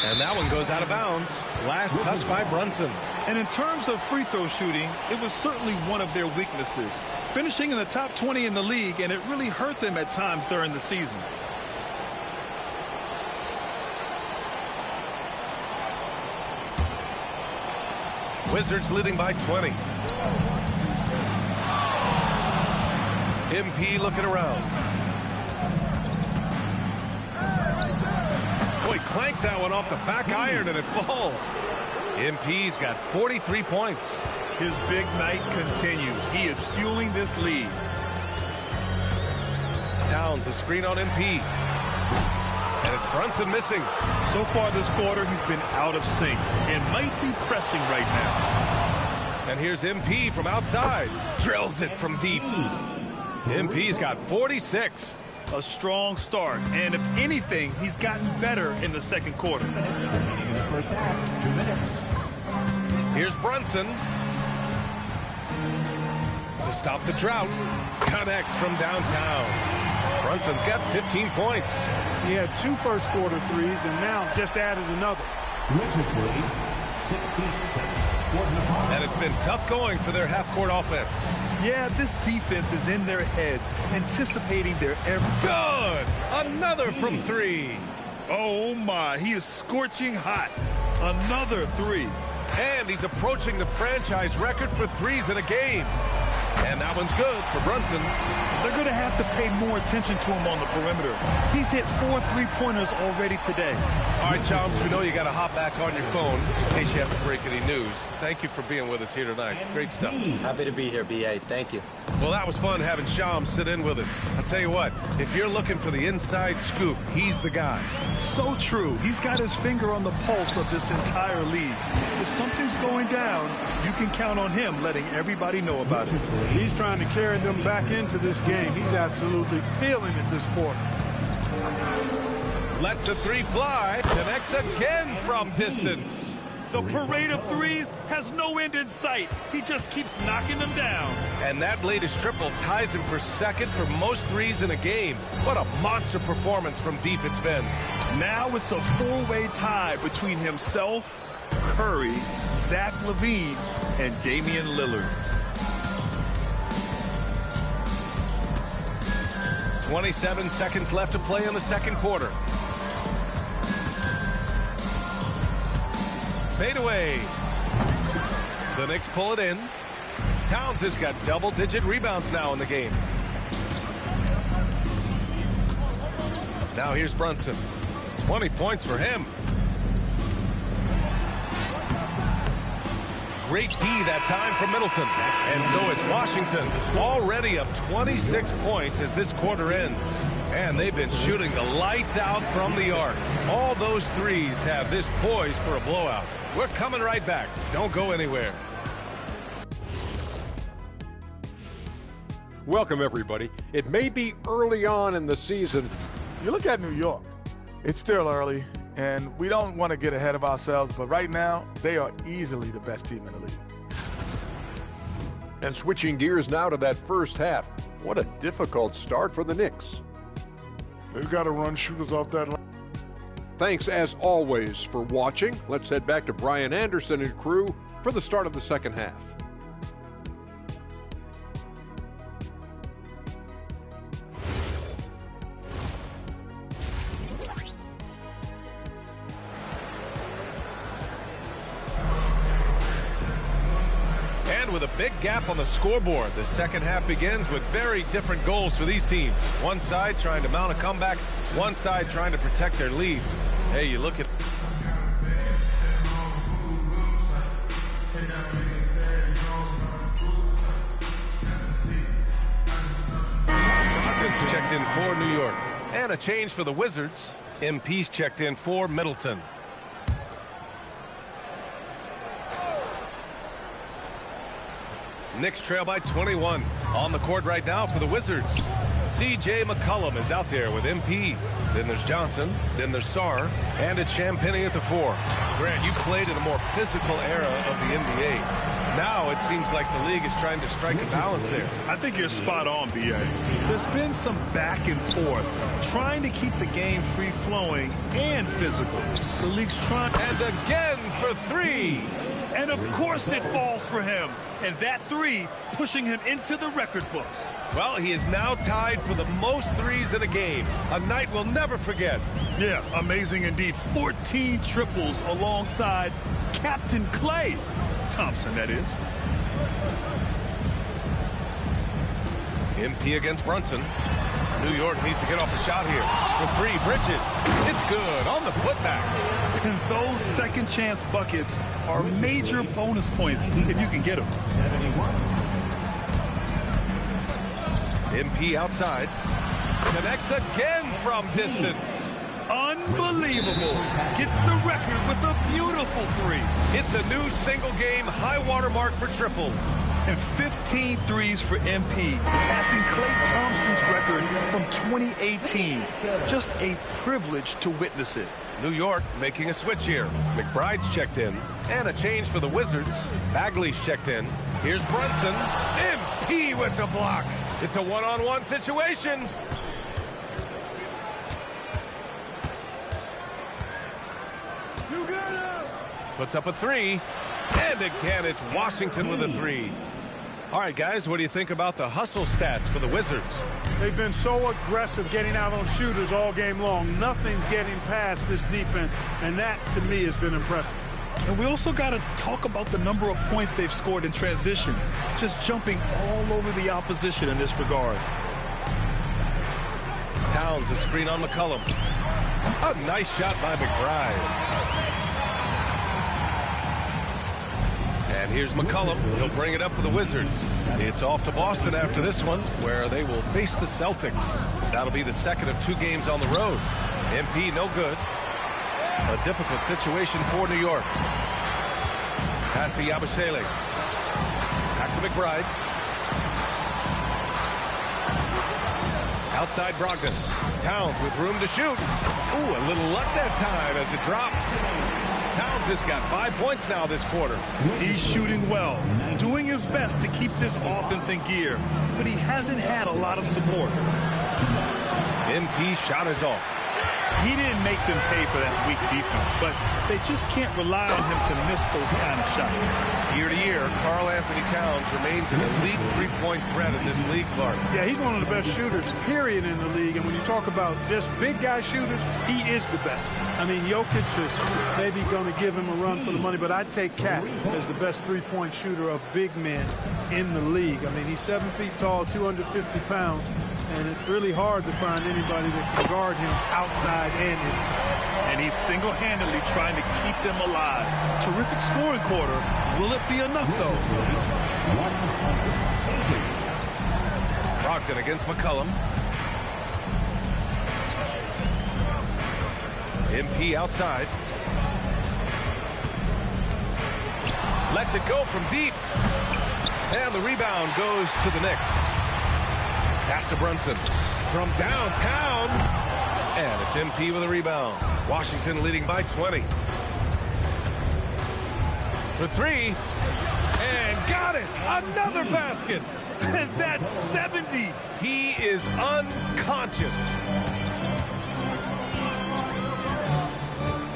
And that one goes out of bounds. Last touch by Brunson. And in terms of free throw shooting, it was certainly one of their weaknesses. Finishing in the top 20 in the league, and it really hurt them at times during the season. Wizards leading by 20. MP looking around. Boy, clanks that one off the back iron and it falls. MP's got 43 points. His big night continues. He is fueling this lead. Towns a screen on MP. And it's Brunson missing. So far this quarter, he's been out of sync and might be pressing right now. And here's MP from outside. Drills it from deep. MP's got 46. A strong start, and if anything, he's gotten better in the second quarter. Here's Brunson to stop the drought. Connects from downtown. Brunson's got 15 points. He had 2 first-quarter threes and now just added another. And it's been tough going for their half-court offense. Yeah, this defense is in their heads, anticipating their every... Good! Another from 3. Oh, my. He is scorching hot. Another 3. And he's approaching the franchise record for threes in a game. And that one's good for Brunson. They're going to have to pay more attention to him on the perimeter. He's hit 4 3-pointers already today. All right, Chums, we know you got to hop back on your phone in case you have to break any news. Thank you for being with us here tonight. Great stuff. Happy to be here, B.A. Thank you. Well, that was fun having Shams sit in with us. I'll tell you what, if you're looking for the inside scoop, he's the guy. So true. He's got his finger on the pulse of this entire league. If something's going down, you can count on him letting everybody know about it. He's trying to carry them back into this game. He's absolutely feeling it this quarter. Lets a 3 fly. Connects again from distance. The parade of threes has no end in sight. He just keeps knocking them down. And that latest triple ties him for second for most threes in a game. What a monster performance from deep it's been. Now it's a four-way tie between himself, Curry, Zach LaVine, and Damian Lillard. 27 seconds left to play in the second quarter. Fade away. The Knicks pull it in. Towns has got double-digit rebounds now in the game. Now here's Brunson. 20 points for him. Great D that time from Middleton. And so it's Washington, already up 26 points as this quarter ends. And they've been shooting the lights out from the arc. All those threes have this poised for a blowout. We're coming right back. Don't go anywhere. Welcome, everybody. It may be early on in the season. You look at New York. It's still early, and we don't want to get ahead of ourselves, but right now, they are easily the best team in the league. And switching gears now to that first half. What a difficult start for the Knicks. They've got to run shooters off that line. Thanks, as always, for watching. Let's head back to Brian Anderson and crew for the start of the second half. With a big gap on the scoreboard, the second half begins with very different goals for these teams. One side trying to mount a comeback, one side trying to protect their lead. Hey, you look at checked in for New York. And a change for the Wizards. MP's checked in for Middleton. Knicks trail by 21. On the court right now for the Wizards. C.J. McCollum is out there with MP. Then there's Johnson. Then there's Sarr. And it's Champagnie at the 4. Grant, you played in a more physical era of the NBA. Now it seems like the league is trying to strike a balance there. I think you're spot on, B.A. There's been some back and forth, trying to keep the game free-flowing and physical. The league's trying... And again for 3. And of course it falls for him. And that 3 pushing him into the record books. Well, he is now tied for the most threes in a game. A night we'll never forget. Yeah, amazing indeed. 14 triples alongside Captain Klay Thompson, that is. MP against Brunson. New York needs to get off a shot here. For 3, Bridges. It's good on the putback. And those second chance buckets are major bonus points if you can get them. MP outside. Connects again from distance. Unbelievable. Gets the record with a beautiful three. It's a new single-game high-water mark for triples. And 15 threes for MP, passing Klay Thompson's record from 2018. Just a privilege to witness it. New York making a switch here. McBride's checked in. And a change for the Wizards. Bagley's checked in. Here's Brunson. MP with the block. It's a one-on-one situation. Puts up a three. And again, it's Washington with a three. All right, guys, what do you think about the hustle stats for the Wizards? They've been so aggressive getting out on shooters all game long. Nothing's getting past this defense, and that, to me, has been impressive. And we also got to talk about the number of points they've scored in transition. Just jumping all over the opposition in this regard. Towns, a screen on McCollum. A nice shot by McBride. And here's McCollum. He'll bring it up for the Wizards. It's off to Boston after this one, where they will face the Celtics. That'll be the second of 2 games on the road. MP no good. A difficult situation for New York. Pass to Yabusele. Back to McBride. Outside Brogdon. Towns with room to shoot. Ooh, a little luck that time as it drops. Towns has got 5 points now this quarter. He's shooting well, doing his best to keep this offense in gear, but he hasn't had a lot of support. MP shot is off. He didn't make them pay for that weak defense, but they just can't rely on him to miss those kind of shots. Year to year, Karl-Anthony Towns remains an elite three-point threat in this league, Clark. Yeah, he's one of the best shooters, period, in the league. And when you talk about just big guy shooters, he is the best. I mean, Jokic is maybe going to give him a run for the money, but I take Cat as the best three-point shooter of big men in the league. I mean, he's 7 feet tall, 250 pounds. And it's really hard to find anybody that can guard him outside and inside. And he's single-handedly trying to keep them alive. Terrific scoring quarter. Will it be enough, though? Brogdon against McCollum. MP outside. Lets it go from deep. And the rebound goes to the Knicks. Pass to Brunson from downtown. And it's MP with a rebound. Washington leading by 20. For three. And got it. Another basket. And that's 70. He is unconscious.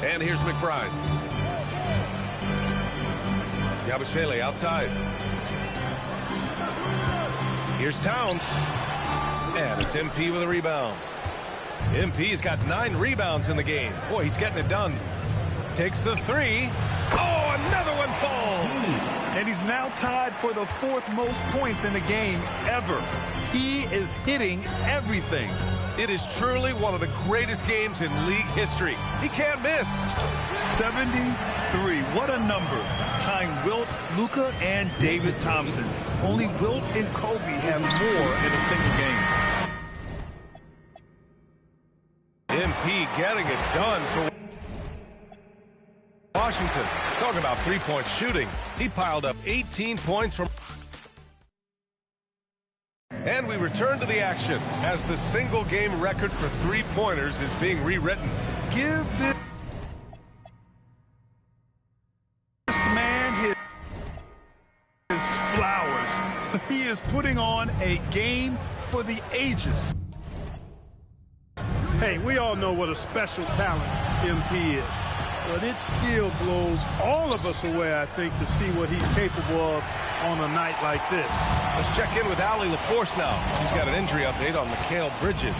And here's McBride. Yabusele outside. Here's Towns. And it's MP with a rebound. MP's got 9 rebounds in the game. Boy, he's getting it done. Takes the three. Oh, another one falls. And he's now tied for the 4th most points in the game ever. He is hitting everything. It is truly one of the greatest games in league history. He can't miss. 73. What a number. Tying Wilt, Luka, and David Thompson. Only Wilt and Kobe have more in a single game. MP getting it done for Washington. Talking about three-point shooting. He piled up 18 points from... And we return to the action as the single-game record for three-pointers is being rewritten. Give this man his flowers. He is putting on a game for the ages. Hey, we all know what a special talent MP is. But it still blows all of us away, I think, to see what he's capable of on a night like this. Let's check in with Allie LaForce now. She's got an injury update on Mikal Bridges.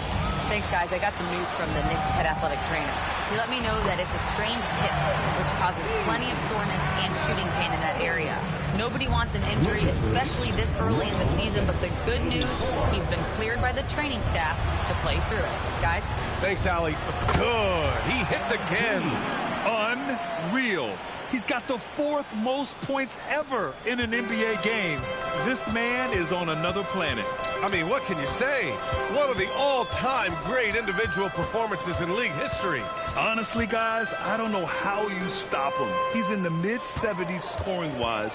Thanks, guys. I got some news from the Knicks head athletic trainer. He let me know that it's a strained hip, which causes plenty of soreness and shooting pain in that area. Nobody wants an injury, especially this early in the season, but the good news, he's been cleared by the training staff to play through it. Guys? Thanks, Allie. Good. He hits again. Unreal. He's got the 4th most points ever in an NBA game. This man is on another planet. I mean, what can you say? One of the all-time great individual performances in league history. Honestly, guys, I don't know how you stop him. He's in the mid-70s scoring-wise.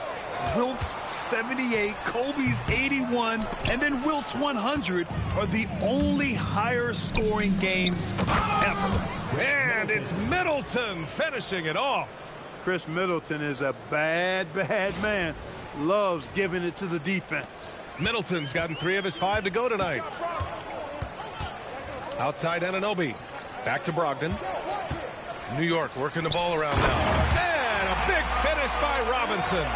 Wilt's 78, Kobe's 81, and then Wilt's 100 are the only higher-scoring games ever. And it's Middleton finishing it off. Chris Middleton is a bad, bad man. Loves giving it to the defense. Middleton's gotten 3 of his 5 to go tonight. Outside Anunoby. Back to Brogdon. New York working the ball around now. And a big finish by Robinson.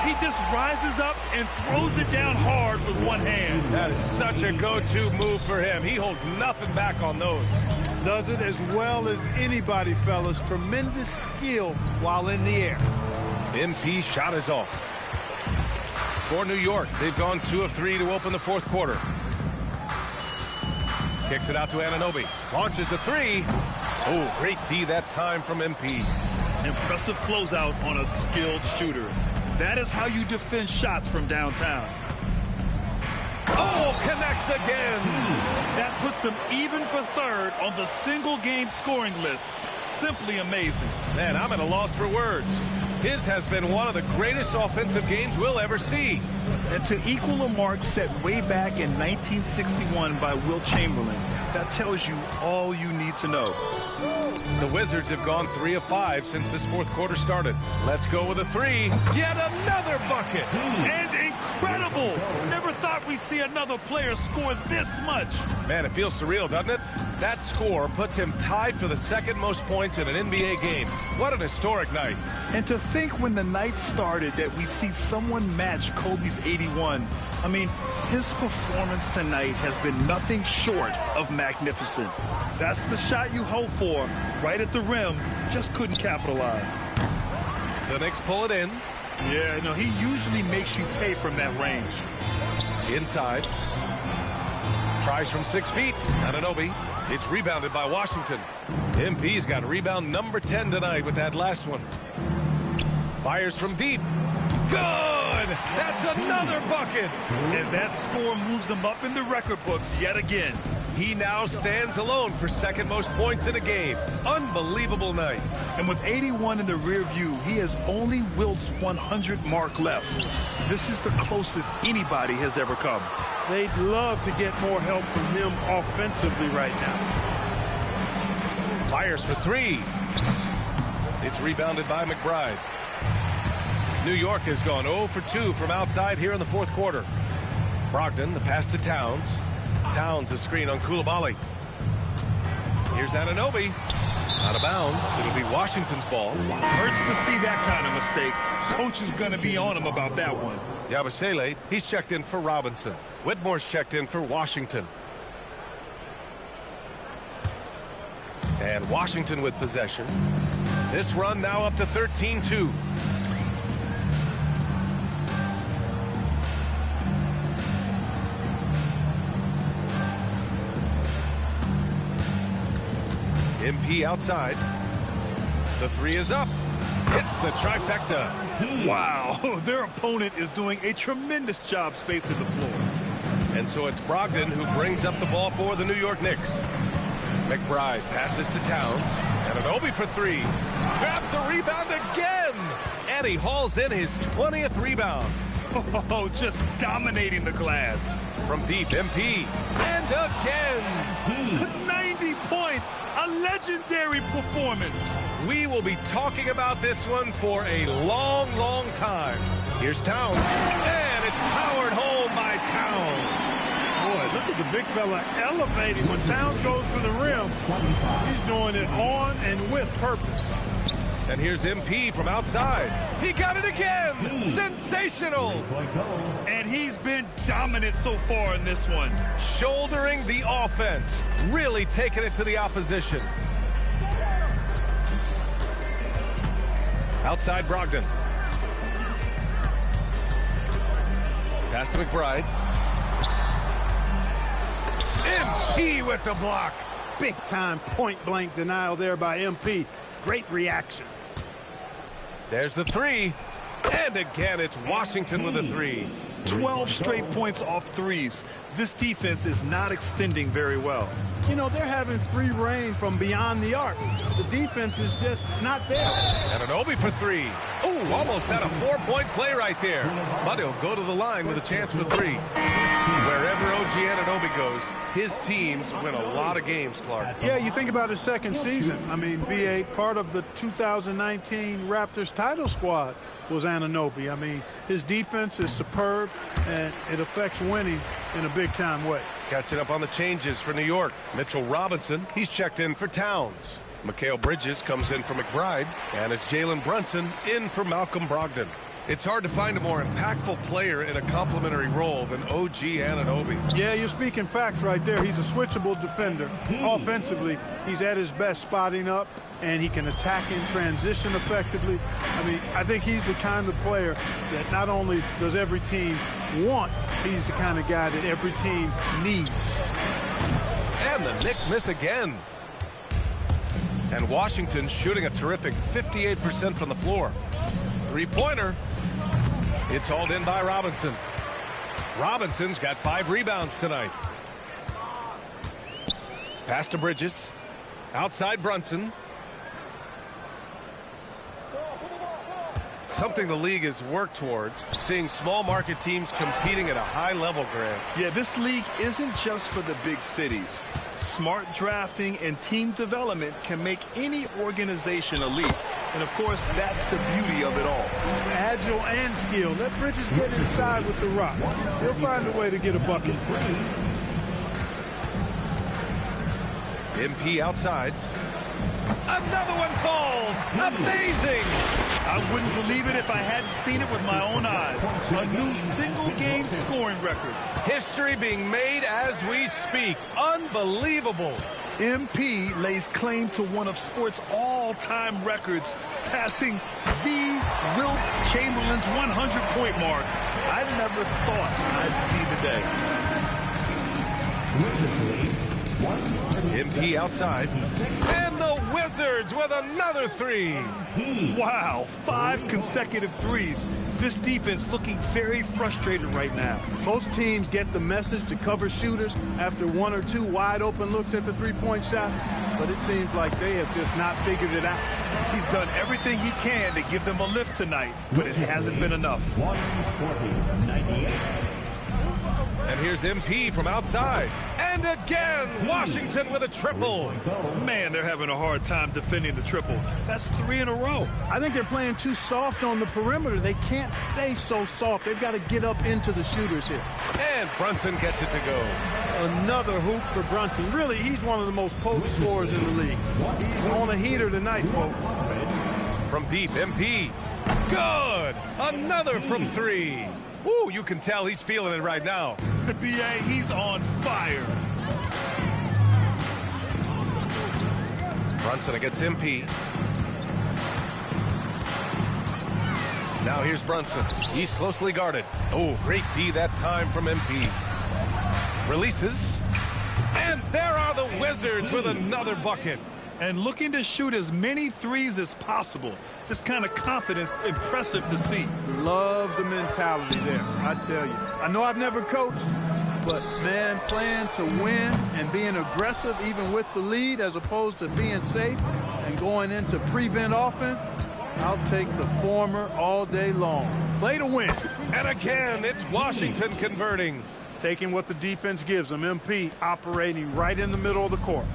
He just rises up and throws it down hard with one hand. That is such a go-to move for him. He holds nothing back on those. Does it as well as anybody, fellas. Tremendous skill while in the air. MP shot is off. For New York, they've gone 2 of 3 to open the fourth quarter. Kicks it out to Anunoby. Launches a 3. Oh, great D that time from MP. Impressive closeout on a skilled shooter. That is how you defend shots from downtown. Oh, connects again. That puts him even for third on the single-game scoring list. Simply amazing. Man, I'm at a loss for words. His has been one of the greatest offensive games we'll ever see. And to equal a mark set way back in 1961 by Wilt Chamberlain, that tells you all you need to know. The Wizards have gone 3 of 5 since this fourth quarter started. Let's go with a 3. Yet another bucket. And incredible. Never thought we'd see another player score this much. Man, it feels surreal, doesn't it? That score puts him tied for the second most points in an NBA game. What an historic night. And to think when the night started that we see someone match Kobe's 81. I mean, his performance tonight has been nothing short of magnificent. That's the shot you hope for, right at the rim, just couldn't capitalize. The Knicks pull it in. Yeah, no, he usually makes you pay from that range. Inside. Tries from 6 feet. Anunoby. It's rebounded by Washington. MP's got rebound number 10 tonight with that last one. Fires from deep. Good! That's another bucket! And that score moves him up in the record books yet again. He now stands alone for second most points in a game. Unbelievable night. And with 81 in the rear view, he has only Wilt's 100 mark left. This is the closest anybody has ever come. They'd love to get more help from him offensively right now. Fires for 3. It's rebounded by McBride. New York has gone 0 for 2 from outside here in the fourth quarter. Brogdon, the pass to Towns. Towns, a screen on Coulibaly. Here's Anunoby. Out of bounds. It'll be Washington's ball. Hurts to see that kind of mistake. Coach is going to be on him about that one. Yabusele, he's checked in for Robinson. Whitmore's checked in for Washington. And Washington with possession. This run now up to 13-2. MP outside. The 3 is up. Hits the trifecta. Wow, their opponent is doing a tremendous job spacing the floor. And so it's Brogdon who brings up the ball for the New York Knicks. McBride passes to Towns. Anunoby for 3. Grabs the rebound again. And he hauls in his 20th rebound. Oh, just dominating the glass. From deep, MP. And again. 90 points. A legendary performance. We will be talking about this one for a long, long time. Here's Towns. And it's powered home by Towns. Boy, look at the big fella elevating when Towns goes to the rim. He's doing it on and with purpose. And here's MP from outside. He got it again. Sensational. And he's been dominant so far in this one. Shouldering the offense. Really taking it to the opposition. Outside Brogdon. Pass to McBride. MP with the block. Big time point blank denial there by MP. Great reaction. There's the 3. And again, it's Washington with a three. 12 straight points off threes. This defense is not extending very well. You know, they're having free reign from beyond the arc. The defense is just not there. Anunoby for three. Oh, almost had a 4-point play right there. But he'll go to the line with a chance for three. Wherever OG Anunoby goes, his teams win a lot of games, Clark. Yeah, you think about his second season. I mean, BA, part of the 2019 Raptors title squad was Anunoby. I mean, his defense is superb, and it affects winning in a big-time way. Catching up on the changes for New York. Mitchell Robinson, he's checked in for Towns. Mikal Bridges comes in for McBride, and it's Jalen Brunson in for Malcolm Brogdon. It's hard to find a more impactful player in a complementary role than OG Anunoby. Yeah, you're speaking facts right there. He's a switchable defender. Offensively, he's at his best spotting up, and he can attack in transition effectively. I mean, I think he's the kind of player that not only does every team want, he's the kind of guy that every team needs. And the Knicks miss again. And Washington shooting a terrific 58% from the floor. Three-pointer. It's hauled in by Robinson. Robinson's got 5 rebounds tonight. Pass to Bridges. Outside Brunson. Something the league has worked towards, seeing small market teams competing at a high level, Grant. Yeah, this league isn't just for the big cities. Smart drafting and team development can make any organization elite. And, of course, that's the beauty of it all. Agile and skill. Let Bridges get inside with the rock. He'll find a way to get a bucket. MP outside. Another one falls. Amazing. I wouldn't believe it if I hadn't seen it with my own eyes. A new single-game scoring record. History being made as we speak. Unbelievable. MP lays claim to one of sports' all-time records, passing the Wilt Chamberlain's 100-point mark. I never thought I'd see the day. MP outside. And the Wizards with another three. Wow, 5 consecutive threes. This defense looking very frustrated right now. Most teams get the message to cover shooters after 1 or 2 wide open looks at the three-point shot, but it seems like they have just not figured it out. He's done everything he can to give them a lift tonight, but it hasn't been enough. 140-98. And here's MP from outside. And again, Washington with a triple. Man, they're having a hard time defending the triple. That's 3 in a row. I think they're playing too soft on the perimeter. They can't stay so soft. They've got to get up into the shooters here. And Brunson gets it to go. Another hoop for Brunson. Really, he's one of the most potent scorers in the league. He's on a heater tonight, folks. From deep, MP. Good. Another from 3. Woo, you can tell he's feeling it right now. The BA, he's on fire. Brunson against MP. Now here's Brunson. He's closely guarded. Oh, great D that time from MP. Releases. And there are the Wizards with another bucket. And looking to shoot as many threes as possible. This kind of confidence, impressive to see. Love the mentality there, I tell you. I know I've never coached, but, man, playing to win and being aggressive even with the lead as opposed to being safe and going into prevent offense, I'll take the former all day long. Play to win. And again, it's Washington converting. Taking what the defense gives them. MP operating right in the middle of the court.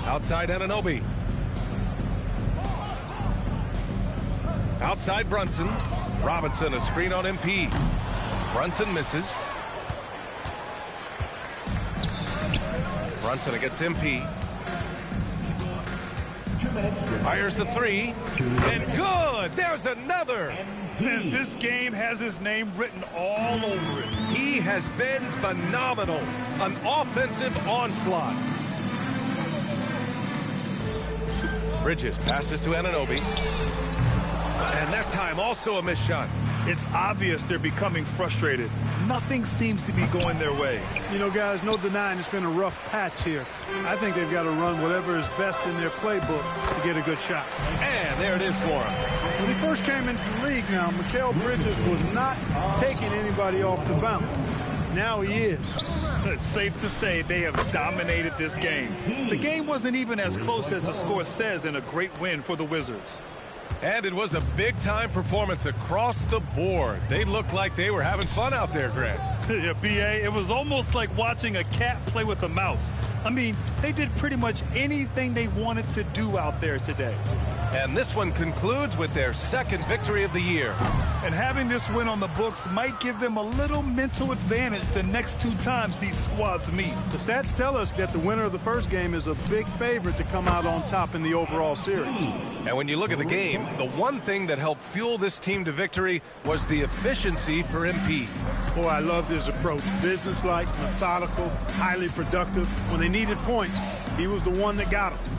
Outside Anunoby. Outside Brunson. Robinson, a screen on MP. Brunson misses. Brunson against MP. Fires the 3. And good! There's another! And this game has his name written all over it. He has been phenomenal. An offensive onslaught. Bridges passes to Anunoby. And that time also a missed shot. It's obvious they're becoming frustrated. Nothing seems to be going their way. You know, guys, no denying it's been a rough patch here. I think they've got to run whatever is best in their playbook to get a good shot. And there it is for him. When he first came into the league now, Mikal Bridges was not taking anybody off the bounce. Now he is. It's safe to say they have dominated this game. The game wasn't even as close as the score says in a great win for the Wizards. And it was a big-time performance across the board. They looked like they were having fun out there, Grant. Yeah, B.A., it was almost like watching a cat play with a mouse. I mean, they did pretty much anything they wanted to do out there today. And this one concludes with their second victory of the year. And having this win on the books might give them a little mental advantage the next 2 times these squads meet. The stats tell us that the winner of the first game is a big favorite to come out on top in the overall series. And when you look at the game, the one thing that helped fuel this team to victory was the efficiency for MP. Boy, I love his approach. Businesslike, methodical, highly productive. When they needed points, he was the one that got them.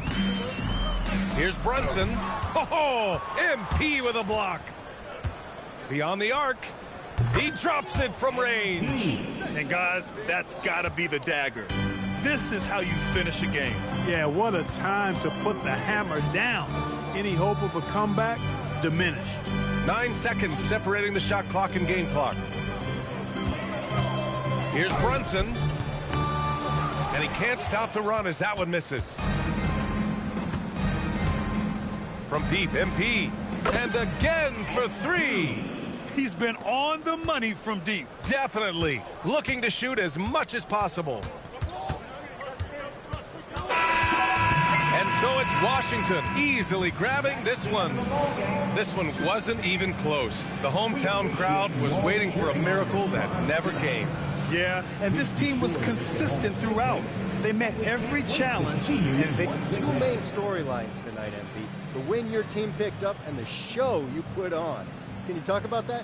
Here's Brunson. Oh, MP with a block. Beyond the arc. He drops it from range. And guys, that's got to be the dagger. This is how you finish a game. Yeah, what a time to put the hammer down. Any hope of a comeback? Diminished. 9 seconds separating the shot clock and game clock. Here's Brunson. And he can't stop the run as that one misses. From deep, MP. And again for 3. He's been on the money from deep. Definitely. Looking to shoot as much as possible. And so it's Washington easily grabbing this one. This one wasn't even close. The hometown crowd was waiting for a miracle that never came. Yeah, and this team was consistent throughout. They met every challenge, and they... 2 main storylines tonight, MP. The win your team picked up and the show you put on. Can you talk about that?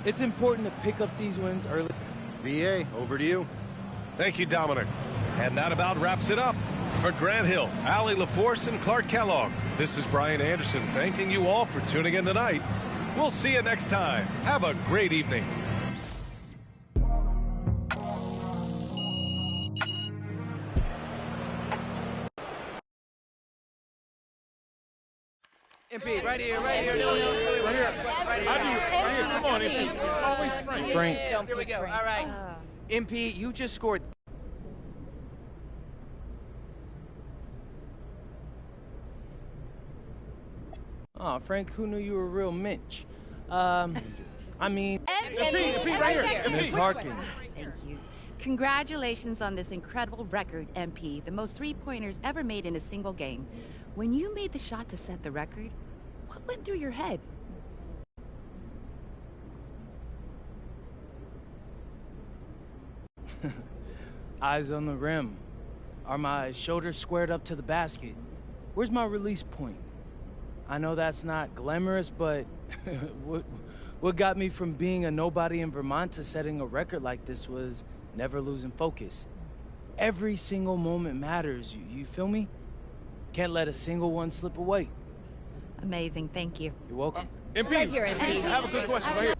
It's important to pick up these wins early. VA, over to you. Thank you, Dominic. And that about wraps it up. For Grant Hill, Allie LaForce, and Clark Kellogg, this is Brian Anderson thanking you all for tuning in tonight. We'll see you next time. Have a great evening. MP, right here. Right here. Come on, MP. Always Frank. Here we go. All right. MP, you just scored. Oh, Frank, who knew you were a real Mitch? I mean... MP, right here. Miss Harkin. Thank you. Congratulations on this incredible record, MP. The most 3-pointers ever made in a single game. When you made the shot to set the record, what went through your head? Eyes on the rim. Are my shoulders squared up to the basket? Where's my release point? I know that's not glamorous, but what got me from being a nobody in Vermont to setting a record like this was never losing focus. Every single moment matters, you feel me? Can't let a single one slip away. Amazing, thank you. You're welcome. MP, Right here, MP. I have a good question right here.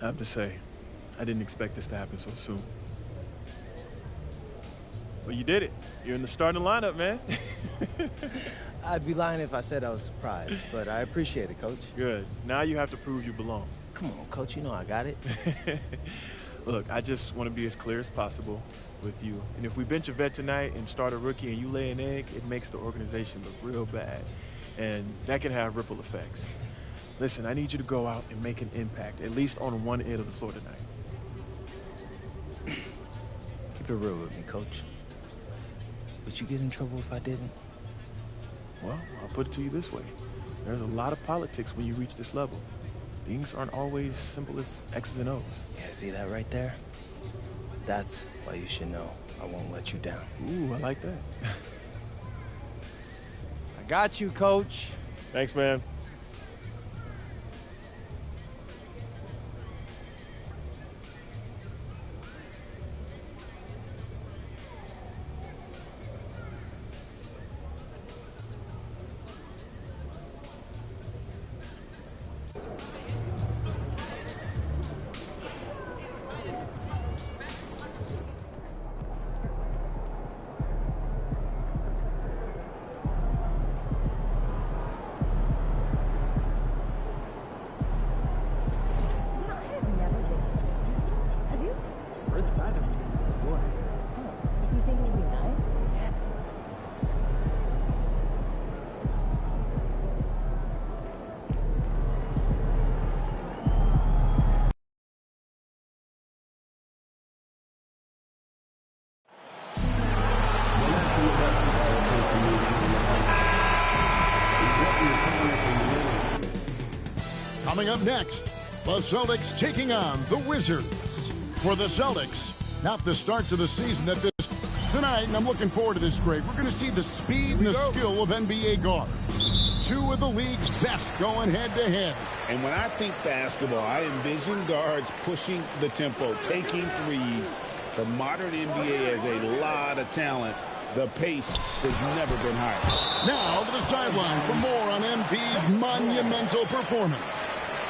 I have to say, I didn't expect this to happen so soon. Well, you did it. You're in the starting lineup, man. I'd be lying if I said I was surprised, but I appreciate it, Coach. Good. Now you have to prove you belong. Come on, Coach. You know I got it. Look, I just want to be as clear as possible with you. And if we bench a vet tonight and start a rookie and you lay an egg, it makes the organization look real bad. And that can have ripple effects. Listen, I need you to go out and make an impact, at least on one end of the floor tonight. Keep it real with me, Coach. Would you get in trouble if I didn't? Well, I'll put it to you this way. There's a lot of politics when you reach this level. Things aren't always simple as X's and O's. Yeah, see that right there? That's why you should know I won't let you down. Ooh, I like that. I got you, Coach. Thanks, man. Coming up next, the Celtics taking on the Wizards. For the Celtics, not the start to the season that this tonight, and I'm looking forward to this, Greg. We're going to see the speed and the skill of NBA guards. Two of the league's best going head-to-head. And when I think basketball, I envision guards pushing the tempo, taking threes. The modern NBA has a lot of talent. The pace has never been higher. Now to the sideline for more on MP's monumental performance.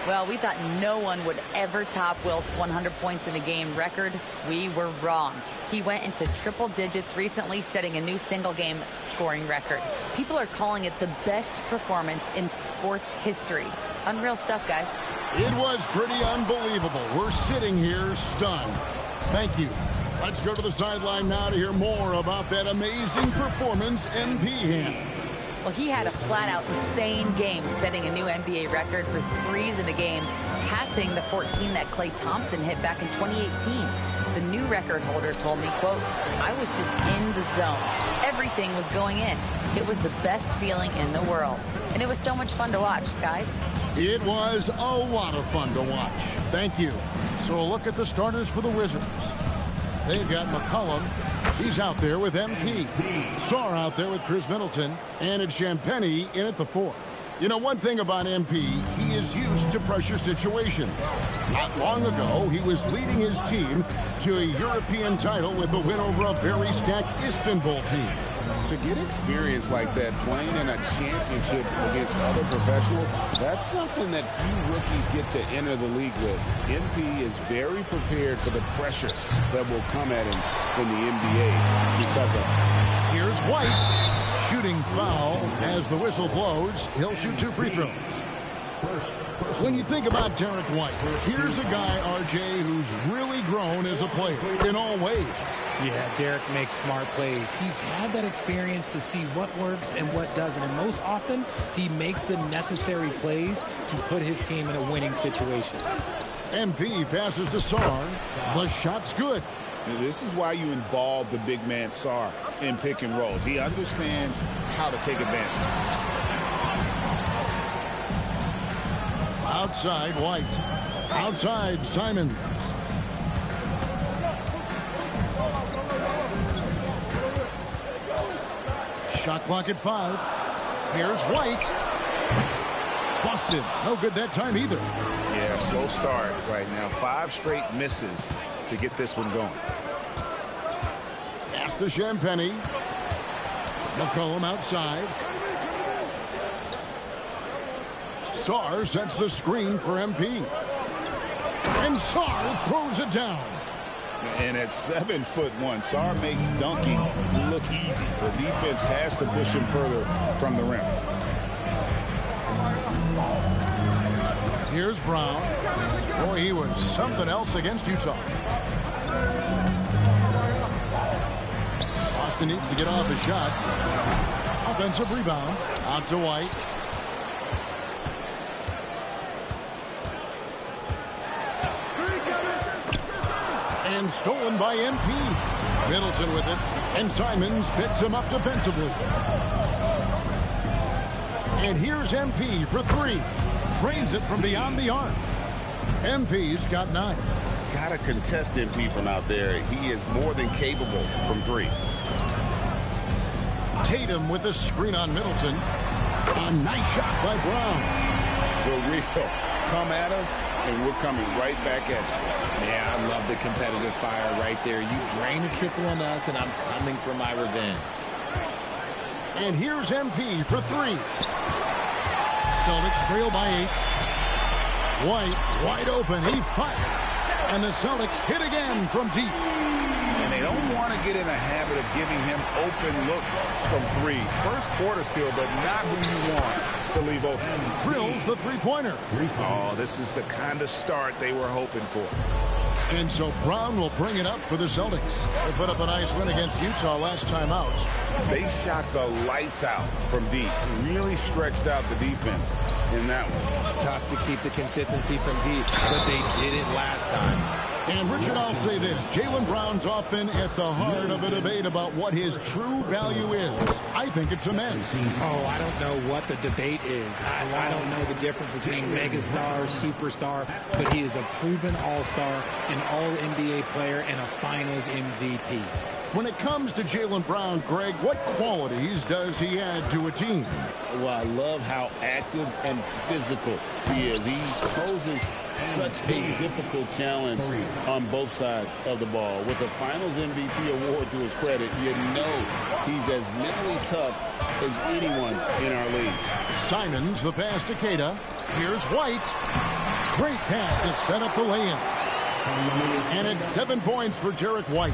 Well, we thought no one would ever top Wilt's 100 points in a game record. We were wrong. He went into triple digits recently, setting a new single-game scoring record. People are calling it the best performance in sports history. Unreal stuff, guys. It was pretty unbelievable. We're sitting here stunned. Thank you. Let's go to the sideline now to hear more about that amazing performance MP had. Well, he had a flat-out insane game, setting a new NBA record for threes in a game, passing the 14 that Klay Thompson hit back in 2018. The new record holder told me, quote, "I was just in the zone. Everything was going in. It was the best feeling in the world." And it was so much fun to watch, guys. It was a lot of fun to watch. Thank you. So a look at the starters for the Wizards. They've got McCollum. He's out there with MP. Sarr out there with Chris Middleton. And it's Champagnie in at the 4. You know, one thing about MP, he is used to pressure situations. Not long ago, he was leading his team to a European title with a win over a very stacked Istanbul team. To get experience like that, playing in a championship against other professionals, that's something that few rookies get to enter the league with. MP is very prepared for the pressure that will come at him in the NBA because of it. Here's White, shooting foul as the whistle blows. He'll shoot 2 free throws. When you think about Derek White, here's a guy, RJ, who's really grown as a player in all ways. Yeah, Derek makes smart plays. He's had that experience to see what works and what doesn't. And most often, he makes the necessary plays to put his team in a winning situation. MP passes to Sarr. The shot's good. This is why you involve the big man Sarr in pick and rolls. He understands how to take advantage. Outside, White. Outside, Simons. Shot clock at 5. Here's White. Busted. No good that time either. Yeah, slow start right now. 5 straight misses to get this one going. Pass to Champagnie. McCollum outside. Sarr sets the screen for MP. And Sarr throws it down. And at 7'1", Sarr makes dunking look easy. The defense has to push him further from the rim. Here's Brown. Boy, he was something else against Utah. Austin needs to get off his shot. Offensive rebound. Out to White. And stolen by MP. Middleton with it. And Simons picks him up defensively. And here's MP for three. Drains it from beyond the arc. MP's got 9. Gotta contest MP from out there. He is more than capable from 3. Tatum with the screen on Middleton. A nice shot by Brown. The real come at us, and we're coming right back at you. Yeah, I love the competitive fire right there. You drain a triple on us, and I'm coming for my revenge. And here's MP for 3. Celtics trail by 8. White wide open. He fires. And the Celtics hit again from deep. And they don't want to get in a habit of giving him open looks from 3. First quarter still, but not who you want to leave open. Drills the three-pointer. Oh, this is the kind of start they were hoping for. And so Brown will bring it up for the Celtics. They put up a nice win against Utah last time out. They shot the lights out from deep. Really stretched out the defense in that one. Tough to keep the consistency from deep, but they did it last time. And Richard, I'll say this. Jaylen Brown's often at the heart of a debate about what his true value is. I think it's immense. Oh, I don't know what the debate is. I don't know the difference between megastar, superstar, but he is a proven all-star, an all-NBA player, and a finals MVP. When it comes to Jaylen Brown, Greg, what qualities does he add to a team? Well, I love how active and physical he is. He poses such a difficult challenge on both sides of the ball. With a Finals MVP award to his credit, you know he's as mentally tough as anyone in our league. Simons, the pass to Queta. Here's White. Great pass to set up the lay-in. And it's 7 points for Derek White.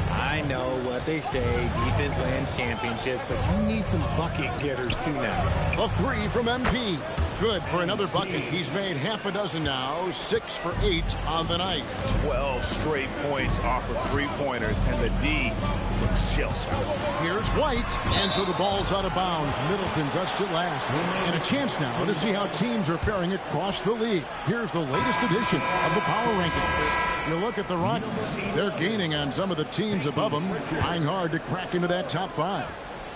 I know what they say, defense wins championships, but you need some bucket getters too now. A 3 from MP. Good for another bucket. He's made half a dozen now, 6 for 8 on the night. 12 straight points off of three-pointers, and the D looks shell-shocked. Here's White, and so the ball's out of bounds. Middleton touched it last. And a chance now to see how teams are faring across the league. Here's the latest edition of the Power Rankings. You look at the Rockets. They're gaining on some of the teams above them, trying hard to crack into that top 5.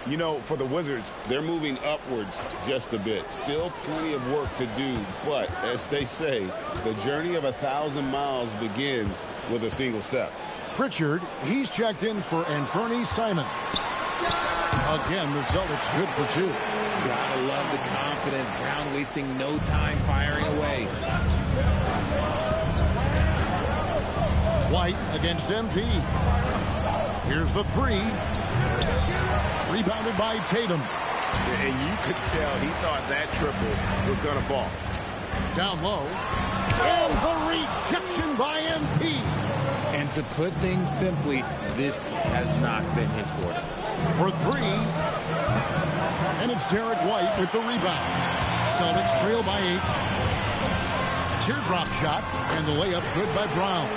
You know, for the Wizards, they're moving upwards just a bit. Still plenty of work to do, but as they say, the journey of 1,000 miles begins with a single step. Pritchard, he's checked in for Anfernee Simon. Again, the Celtics good for 2. Gotta love the confidence. Brown wasting no time firing away. White against MP. Here's the 3. Rebounded by Tatum. And you could tell he thought that triple was going to fall. Down low. And the rejection by MP. And to put things simply, this has not been his quarter. For 3. And it's Derek White with the rebound. Celtics trail by 8. Teardrop shot. And the layup good by Brown.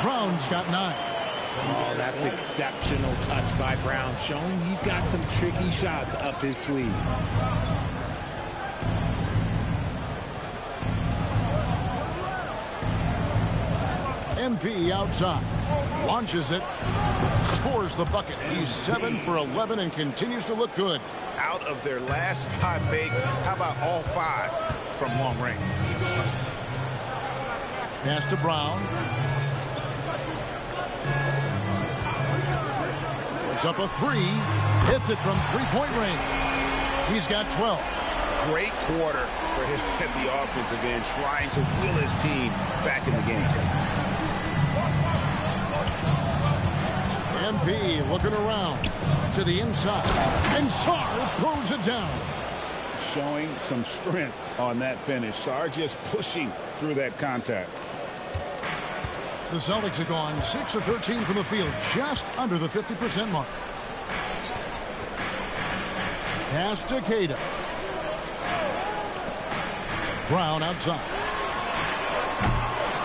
Brown's got 9. Oh, that's exceptional touch by Brown, showing he's got some tricky shots up his sleeve. MP outside. Launches it. Scores the bucket. He's 7 for 11 and continues to look good. Out of their last 5 makes, how about all 5 from long range? Pass to Brown. Up a 3, hits it from three-point range. He's got 12. Great quarter for him at the offensive end, trying to will his team back in the game. MP looking around to the inside, and Sarr throws it down. Showing some strength on that finish. Sarr just pushing through that contact. The Celtics have gone 6 of 13 from the field, just under the 50% mark. Pass to Tatum. Brown outside.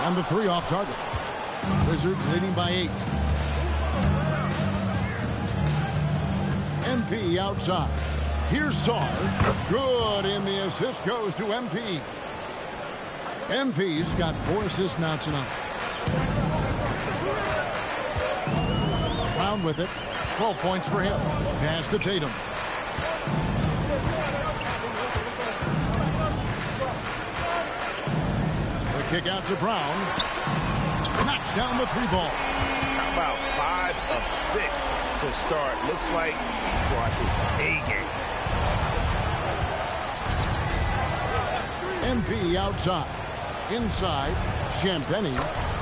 And the three off target. Wizards leading by 8. MP outside. Here's Sarr. Good, and the assist goes to MP. MP's got 4 assists now tonight. Brown with it. 12 points for him. Pass to Tatum. The kick out to Brown. Knocks down the 3 ball. How about 5 of 6 to start? Looks like he brought his A game. MP outside. Inside, Champagnie.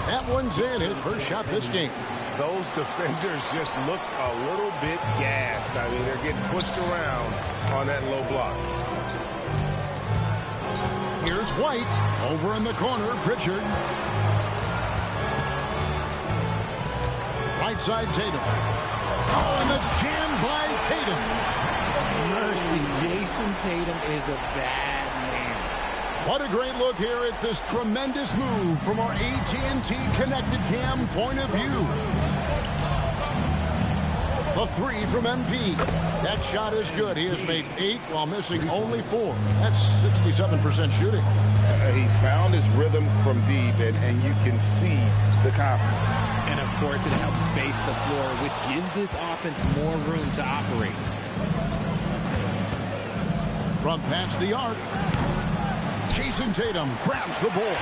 That one's in. His first shot this game. Those defenders just look a little bit gassed. I mean, they're getting pushed around on that low block. Here's White. Over in the corner, Pritchard. Right side, Tatum. Oh, and the jam by Tatum. Mercy, Jason Tatum is a bad man. What a great look here at this tremendous move from our AT&T Connected Cam point of view. The 3 from MP. That shot is good. He has made 8 while missing only 4. That's 67% shooting. He's found his rhythm from deep, and you can see the confidence. And, of course, it helps space the floor, which gives this offense more room to operate. From past the arc, Jason Tatum grabs the ball.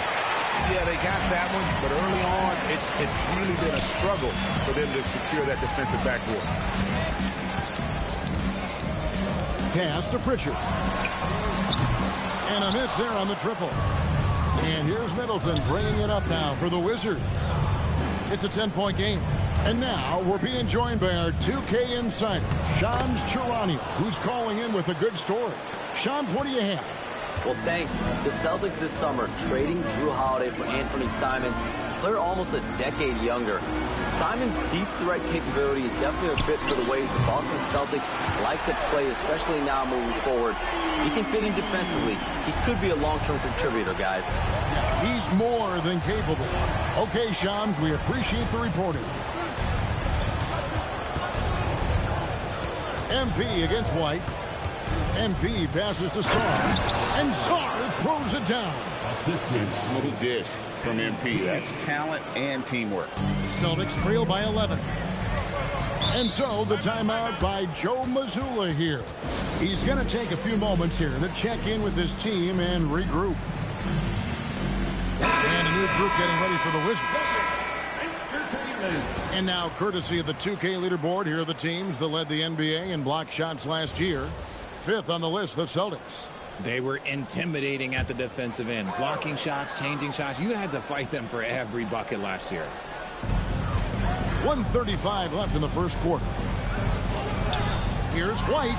Yeah, they got that one, but early on, it's really been a struggle for them to secure that defensive backboard. Pass to Pritchard. And a miss there on the triple. And here's Middleton bringing it up now for the Wizards. It's a 10-point game. And now we're being joined by our 2K insider, Shams Charania, who's calling in with a good story. Shams, what do you have? Well, thanks. The Celtics this summer trading Jrue Holiday for Anthony Simons, a player almost a decade younger. Simons' deep threat capability is definitely a fit for the way the Boston Celtics like to play, especially now moving forward. He can fit in defensively. He could be a long-term contributor, guys. He's more than capable. Okay, Shams, we appreciate the reporting. MP against White. MP passes to Sarr, and Sarr throws it down. And smooth dish from MP. That's talent and teamwork. Celtics trail by 11. And so the timeout by Joe Mazzulla here. He's going to take a few moments here to check in with his team and regroup. And a new group getting ready for the Wizards. And now, courtesy of the 2K leaderboard, here are the teams that led the NBA in block shots last year. 5th on the list, the Celtics. They were intimidating at the defensive end. Blocking shots, changing shots. You had to fight them for every bucket last year. 1:35 left in the first quarter. Here's White.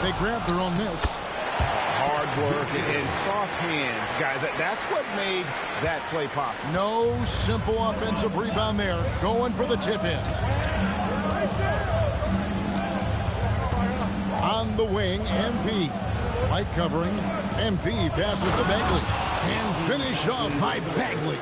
They grab their own miss. Hard work and soft hands, guys. That's what made that play possible. No simple offensive rebound there. Going for the tip-in. On the wing, MP. Light covering. MP passes to Bagley. And finished off by Bagley.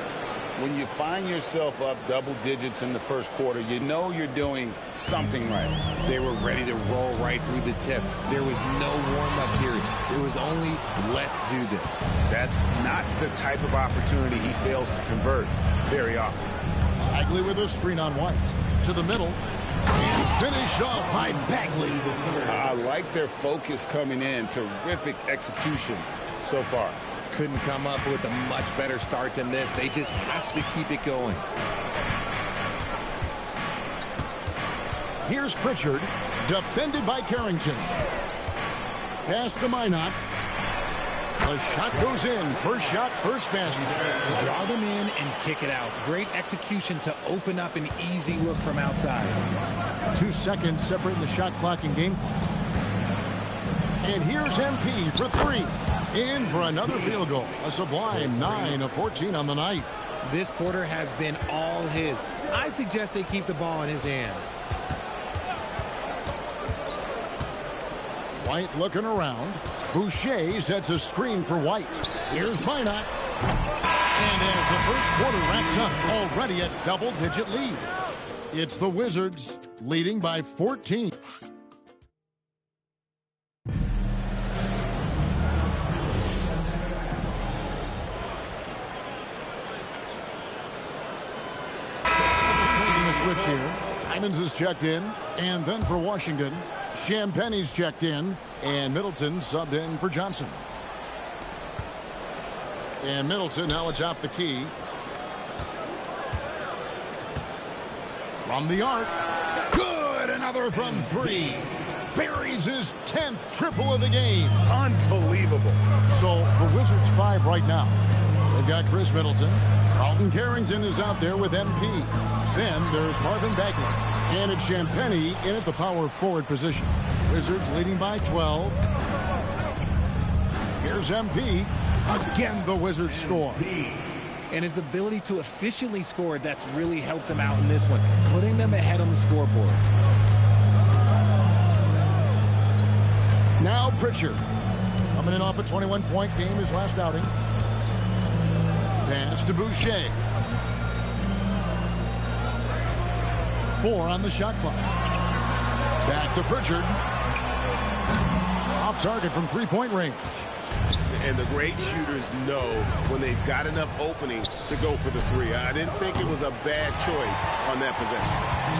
When you find yourself up double digits in the first quarter, you know you're doing something right. They were ready to roll right through the tip. There was no warm-up period. There was only, let's do this. That's not the type of opportunity he fails to convert very often. Bagley with a screen on White. To the middle. And finished off by Bagley. I like their focus coming in. Terrific execution so far. Couldn't come up with a much better start than this. They just have to keep it going. Here's Pritchard, defended by Carrington. Pass to Minot. The shot goes in. First shot, first basket. Draw them in and kick it out. Great execution to open up an easy look from outside. 2 seconds separating the shot clock and game clock. And here's MP for 3. In for another field goal. A sublime 9 of 14 on the night. This quarter has been all his. I suggest they keep the ball in his hands. White looking around. Boucher sets a screen for White. Here's Minot. And as the first quarter wraps up, already a double-digit lead. It's the Wizards leading by 14. Switch here. Simons is checked in, and then for Washington, Champagnie's checked in, and Middleton subbed in for Johnson. And Middleton now atop the key. From the arc. Good! Another from three. Buries his 10th triple of the game. Unbelievable. So the Wizards 5 right now. They've got Chris Middleton. Carlton Carrington is out there with MP. Then there's Marvin Bagley. And it's Champagnie in at the power forward position. Wizards leading by 12. Here's MP. Again, the Wizards score. And his ability to efficiently score, that's really helped him out in this one, putting them ahead on the scoreboard. Now Pritchard. Coming in off a 21-point game his last outing. Pass to Boucher. 4 on the shot clock. Back to Pritchard. Off target from three-point range. And the great shooters know when they've got enough opening to go for the three. I didn't think it was a bad choice on that possession.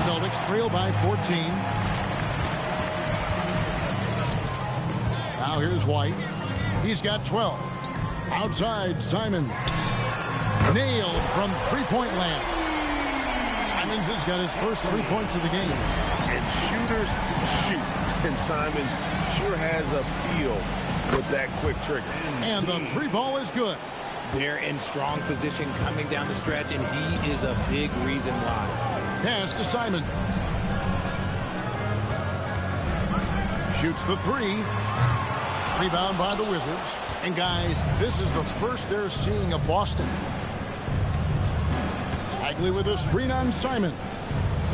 Celtics trail by 14. Now here's White. He's got 12. Outside, Simons. Nailed from three-point land. Simons has got his first 3 points of the game. And shooters shoot. And Simons sure has a feel with that quick trigger. And the three ball is good. They're in strong position coming down the stretch, and he is a big reason why. Pass to Simons. Shoots the three. Rebound by the Wizards. And guys, this is the first they're seeing of Boston. Bagley with a screen on Simons.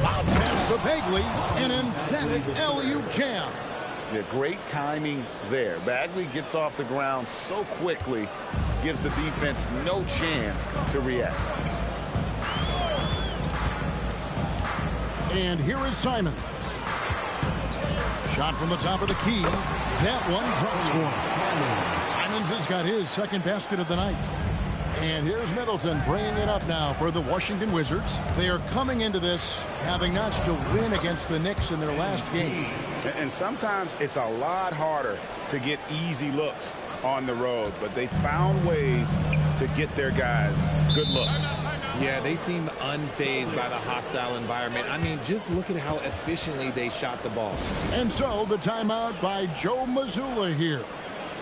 Lob pass to Bagley. An emphatic alley-oop jam. Yeah, great timing there. Bagley gets off the ground so quickly, gives the defense no chance to react. And here is Simons. Shot from the top of the key. That one drops one. Simons has got his second basket of the night. And here's Middleton bringing it up now for the Washington Wizards. They are coming into this having notched a win against the Knicks in their last game. And sometimes it's a lot harder to get easy looks on the road, but they found ways to get their guys good looks. Yeah, they seem unfazed by the hostile environment. I mean, just look at how efficiently they shot the ball. And so the timeout by Joe Mazzulla here.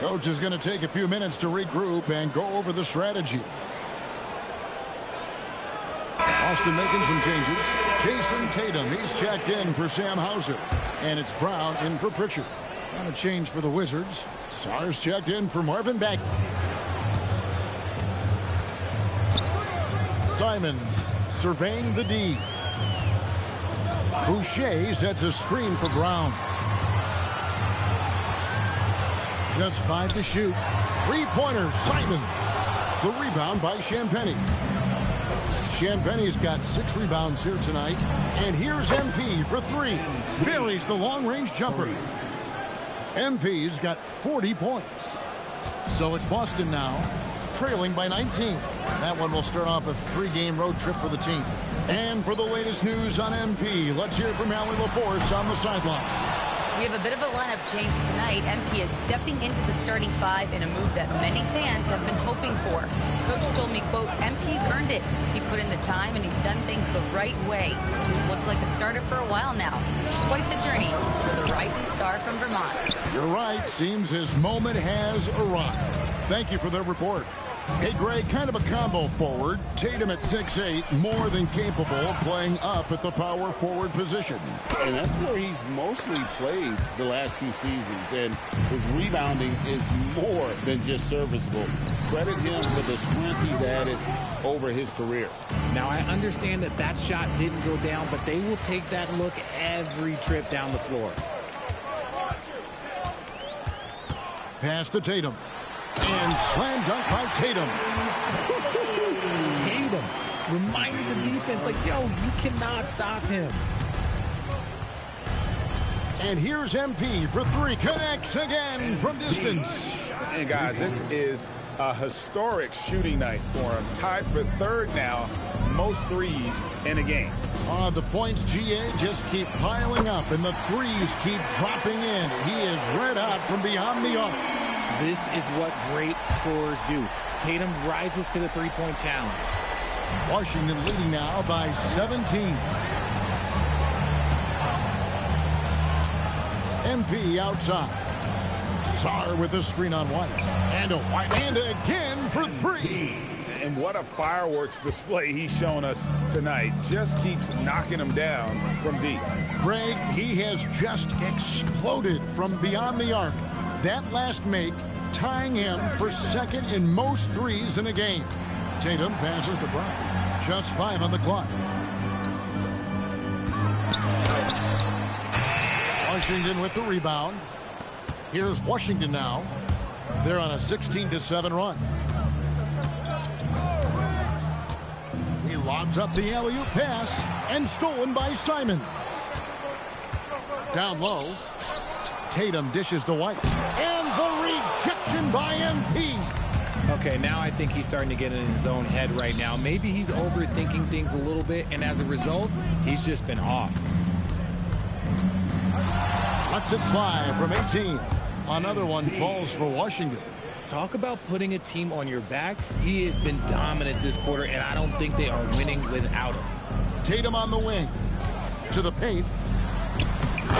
Coach is going to take a few minutes to regroup and go over the strategy. Austin making some changes. Jason Tatum, he's checked in for Sam Hauser. And it's Brown in for Pritchard. Not a change for the Wizards. Sars checked in for Marvin Bagley. Simons surveying the D. Boucher sets a screen for Brown. Just 5 to shoot. Three-pointer, Simons. The rebound by Champagnie. Champagnie's got 6 rebounds here tonight. And here's MP for 3. Buries the long-range jumper. MP's got 40 points. So it's Boston now, trailing by 19. That one will start off a 3-game road trip for the team. And for the latest news on MP, let's hear from Allie LaForce on the sideline. We have a bit of a lineup change tonight. MP is stepping into the starting 5 in a move that many fans have been hoping for. Coach told me, quote, MP's earned it. He put in the time and he's done things the right way. He's looked like a starter for a while now. Quite the journey for the rising star from Vermont. You're right. Seems his moment has arrived. Thank you for the report. Hey, Greg, kind of a combo forward. Tatum at 6'8", more than capable of playing up at the power forward position. And that's where he's mostly played the last few seasons, and his rebounding is more than just serviceable. Credit him for the strength he's added over his career. Now, I understand that shot didn't go down, but they will take that look every trip down the floor. Pass to Tatum. And slam dunk by Tatum. Tatum reminded the defense, like, yo, you cannot stop him. And here's MP for three. Connects again from distance. And, guys, this is a historic shooting night for him. Tied for third now, most threes in a game. The points, GA, just keep piling up, and the threes keep dropping in. He is red hot from beyond the arc. This is what great scorers do. Tatum rises to the three-point challenge. Washington leading now by 17. MP outside. Sarr with the screen on White. And a White. And again for three. And what a fireworks display he's shown us tonight. Just keeps knocking them down from deep. Greg, he has just exploded from beyond the arc. That last make tying him for second in most threes in a game. Tatum passes to Brown. Just 5 on the clock. Washington with the rebound. Here's Washington now. They're on a 16-7 run. He lobs up the alley-oop pass and stolen by Simon. Down low. Tatum dishes to White. And the rejection by MP. Okay, now I think he's starting to get in his own head right now. Maybe he's overthinking things a little bit, and as a result, he's just been off. Lets it fly from 18. Another one falls for Washington. Talk about putting a team on your back. He has been dominant this quarter, and I don't think they are winning without him. Tatum on the wing. To the paint.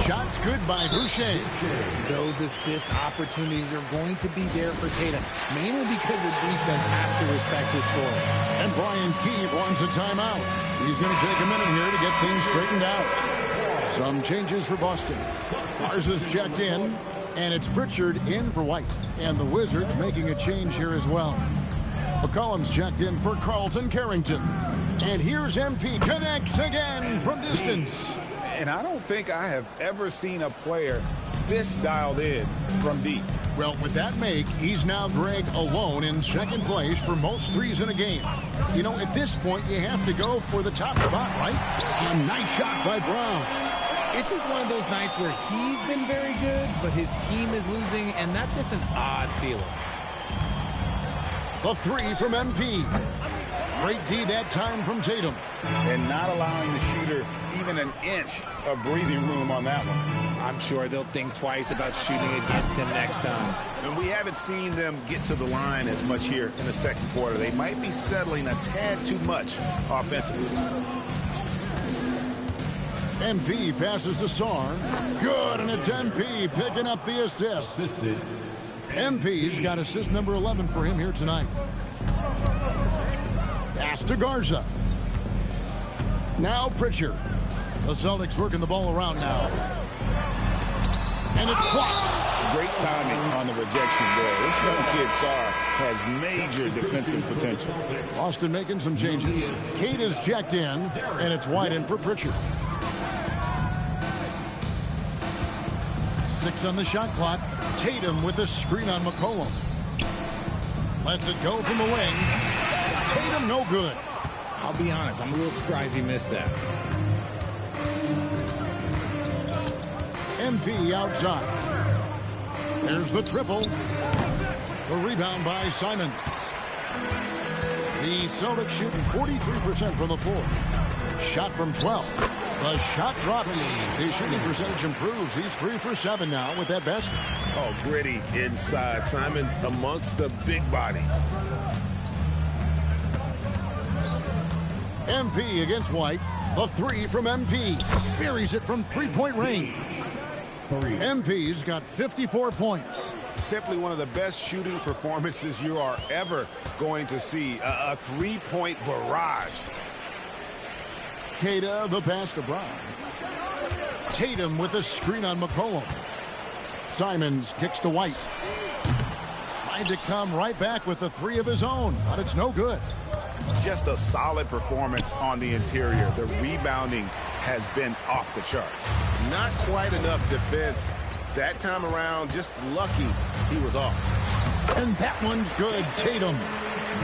Shots good by Boucher. Those assist opportunities are going to be there for Tatum, mainly because the defense has to respect his scoring. And Brian Keefe wants a timeout. He's going to take a minute here to get things straightened out. Some changes for Boston. Mars is checked in, and it's Pritchard in for White. And the Wizards making a change here as well. McCollum's checked in for Carlton Carrington. And here's MP. Connects again from distance. And I don't think I have ever seen a player this dialed in from deep. Well, with that make, he's now, Greg, alone in second place for most threes in a game. You know, at this point, you have to go for the top spot, right? A nice shot by Brown. It's just one of those nights where he's been very good, but his team is losing, and that's just an odd feeling. The three from MP. Great D that time from Tatum. And not allowing the shooter even an inch of breathing room on that one. I'm sure they'll think twice about shooting against him next time. And we haven't seen them get to the line as much here in the second quarter. They might be settling a tad too much offensively. MP passes to Sarr. Good, and it's MP picking up the assist. MP's got assist number 11 for him here tonight. Pass to Garza. Now Pritchard. The Celtics working the ball around now. And it's blocked. Great timing on the rejection there. This young kid, Sarr, has major defensive potential. Austin making some changes. Kate is checked in, and it's wide in for Pritchard. 6 on the shot clock. Tatum with the screen on McCollum. Lets it go from the wing. Tatum no good. I'll be honest, I'm a little surprised he missed that. MP outside. There's the triple. The rebound by Simons. The Celtics shooting 43% from the floor. Shot from 12. The shot drops. His shooting percentage improves. He's 3 for 7 now with that basket. Oh, gritty inside. Simons amongst the big bodies. MP against White. The 3 from MP. Buries it from three-point range. MP's got 54 points. simply one of the best shooting performances you are ever going to see. A three-point barrage. Queta, the pass to Brown. Tatum with a screen on McCollum. Simons kicks to White. Tried to come right back with the three of his own, but it's no good. Just a solid performance on the interior. The rebounding has been off the charts. Not quite enough defense that time around. Just lucky he was off. And that one's good. Tatum.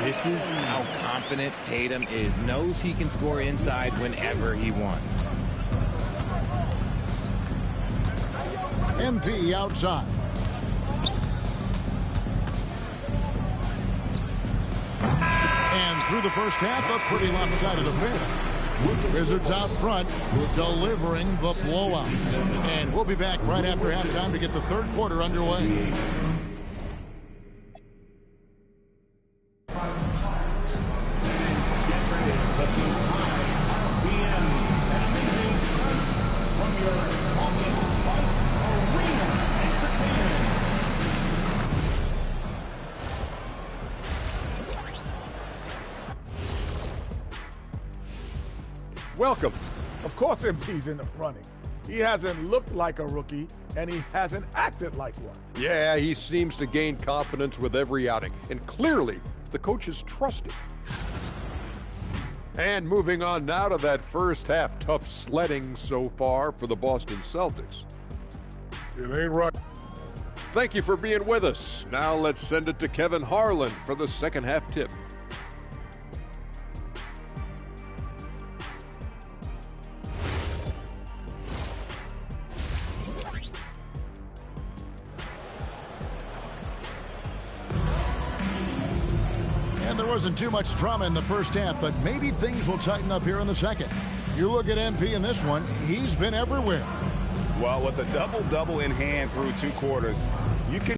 This is how confident Tatum is. Knows he can score inside whenever he wants. MP outside. And through the first half, a pretty lopsided affair. Wizards out front, delivering the blowout. And we'll be back right after halftime to get the third quarter underway. Welcome. Of course MP's in the running. He hasn't looked like a rookie, and he hasn't acted like one. Yeah, he seems to gain confidence with every outing, and clearly the coaches trust him. And moving on now to that first half, tough sledding so far for the Boston Celtics. It ain't right. Thank you for being with us. Now let's send it to Kevin Harlan for the second half tip. And there wasn't too much drama in the first half, but maybe things will tighten up here in the second. You look at MP in this one, he's been everywhere. Well, with a double-double in hand through two quarters, you can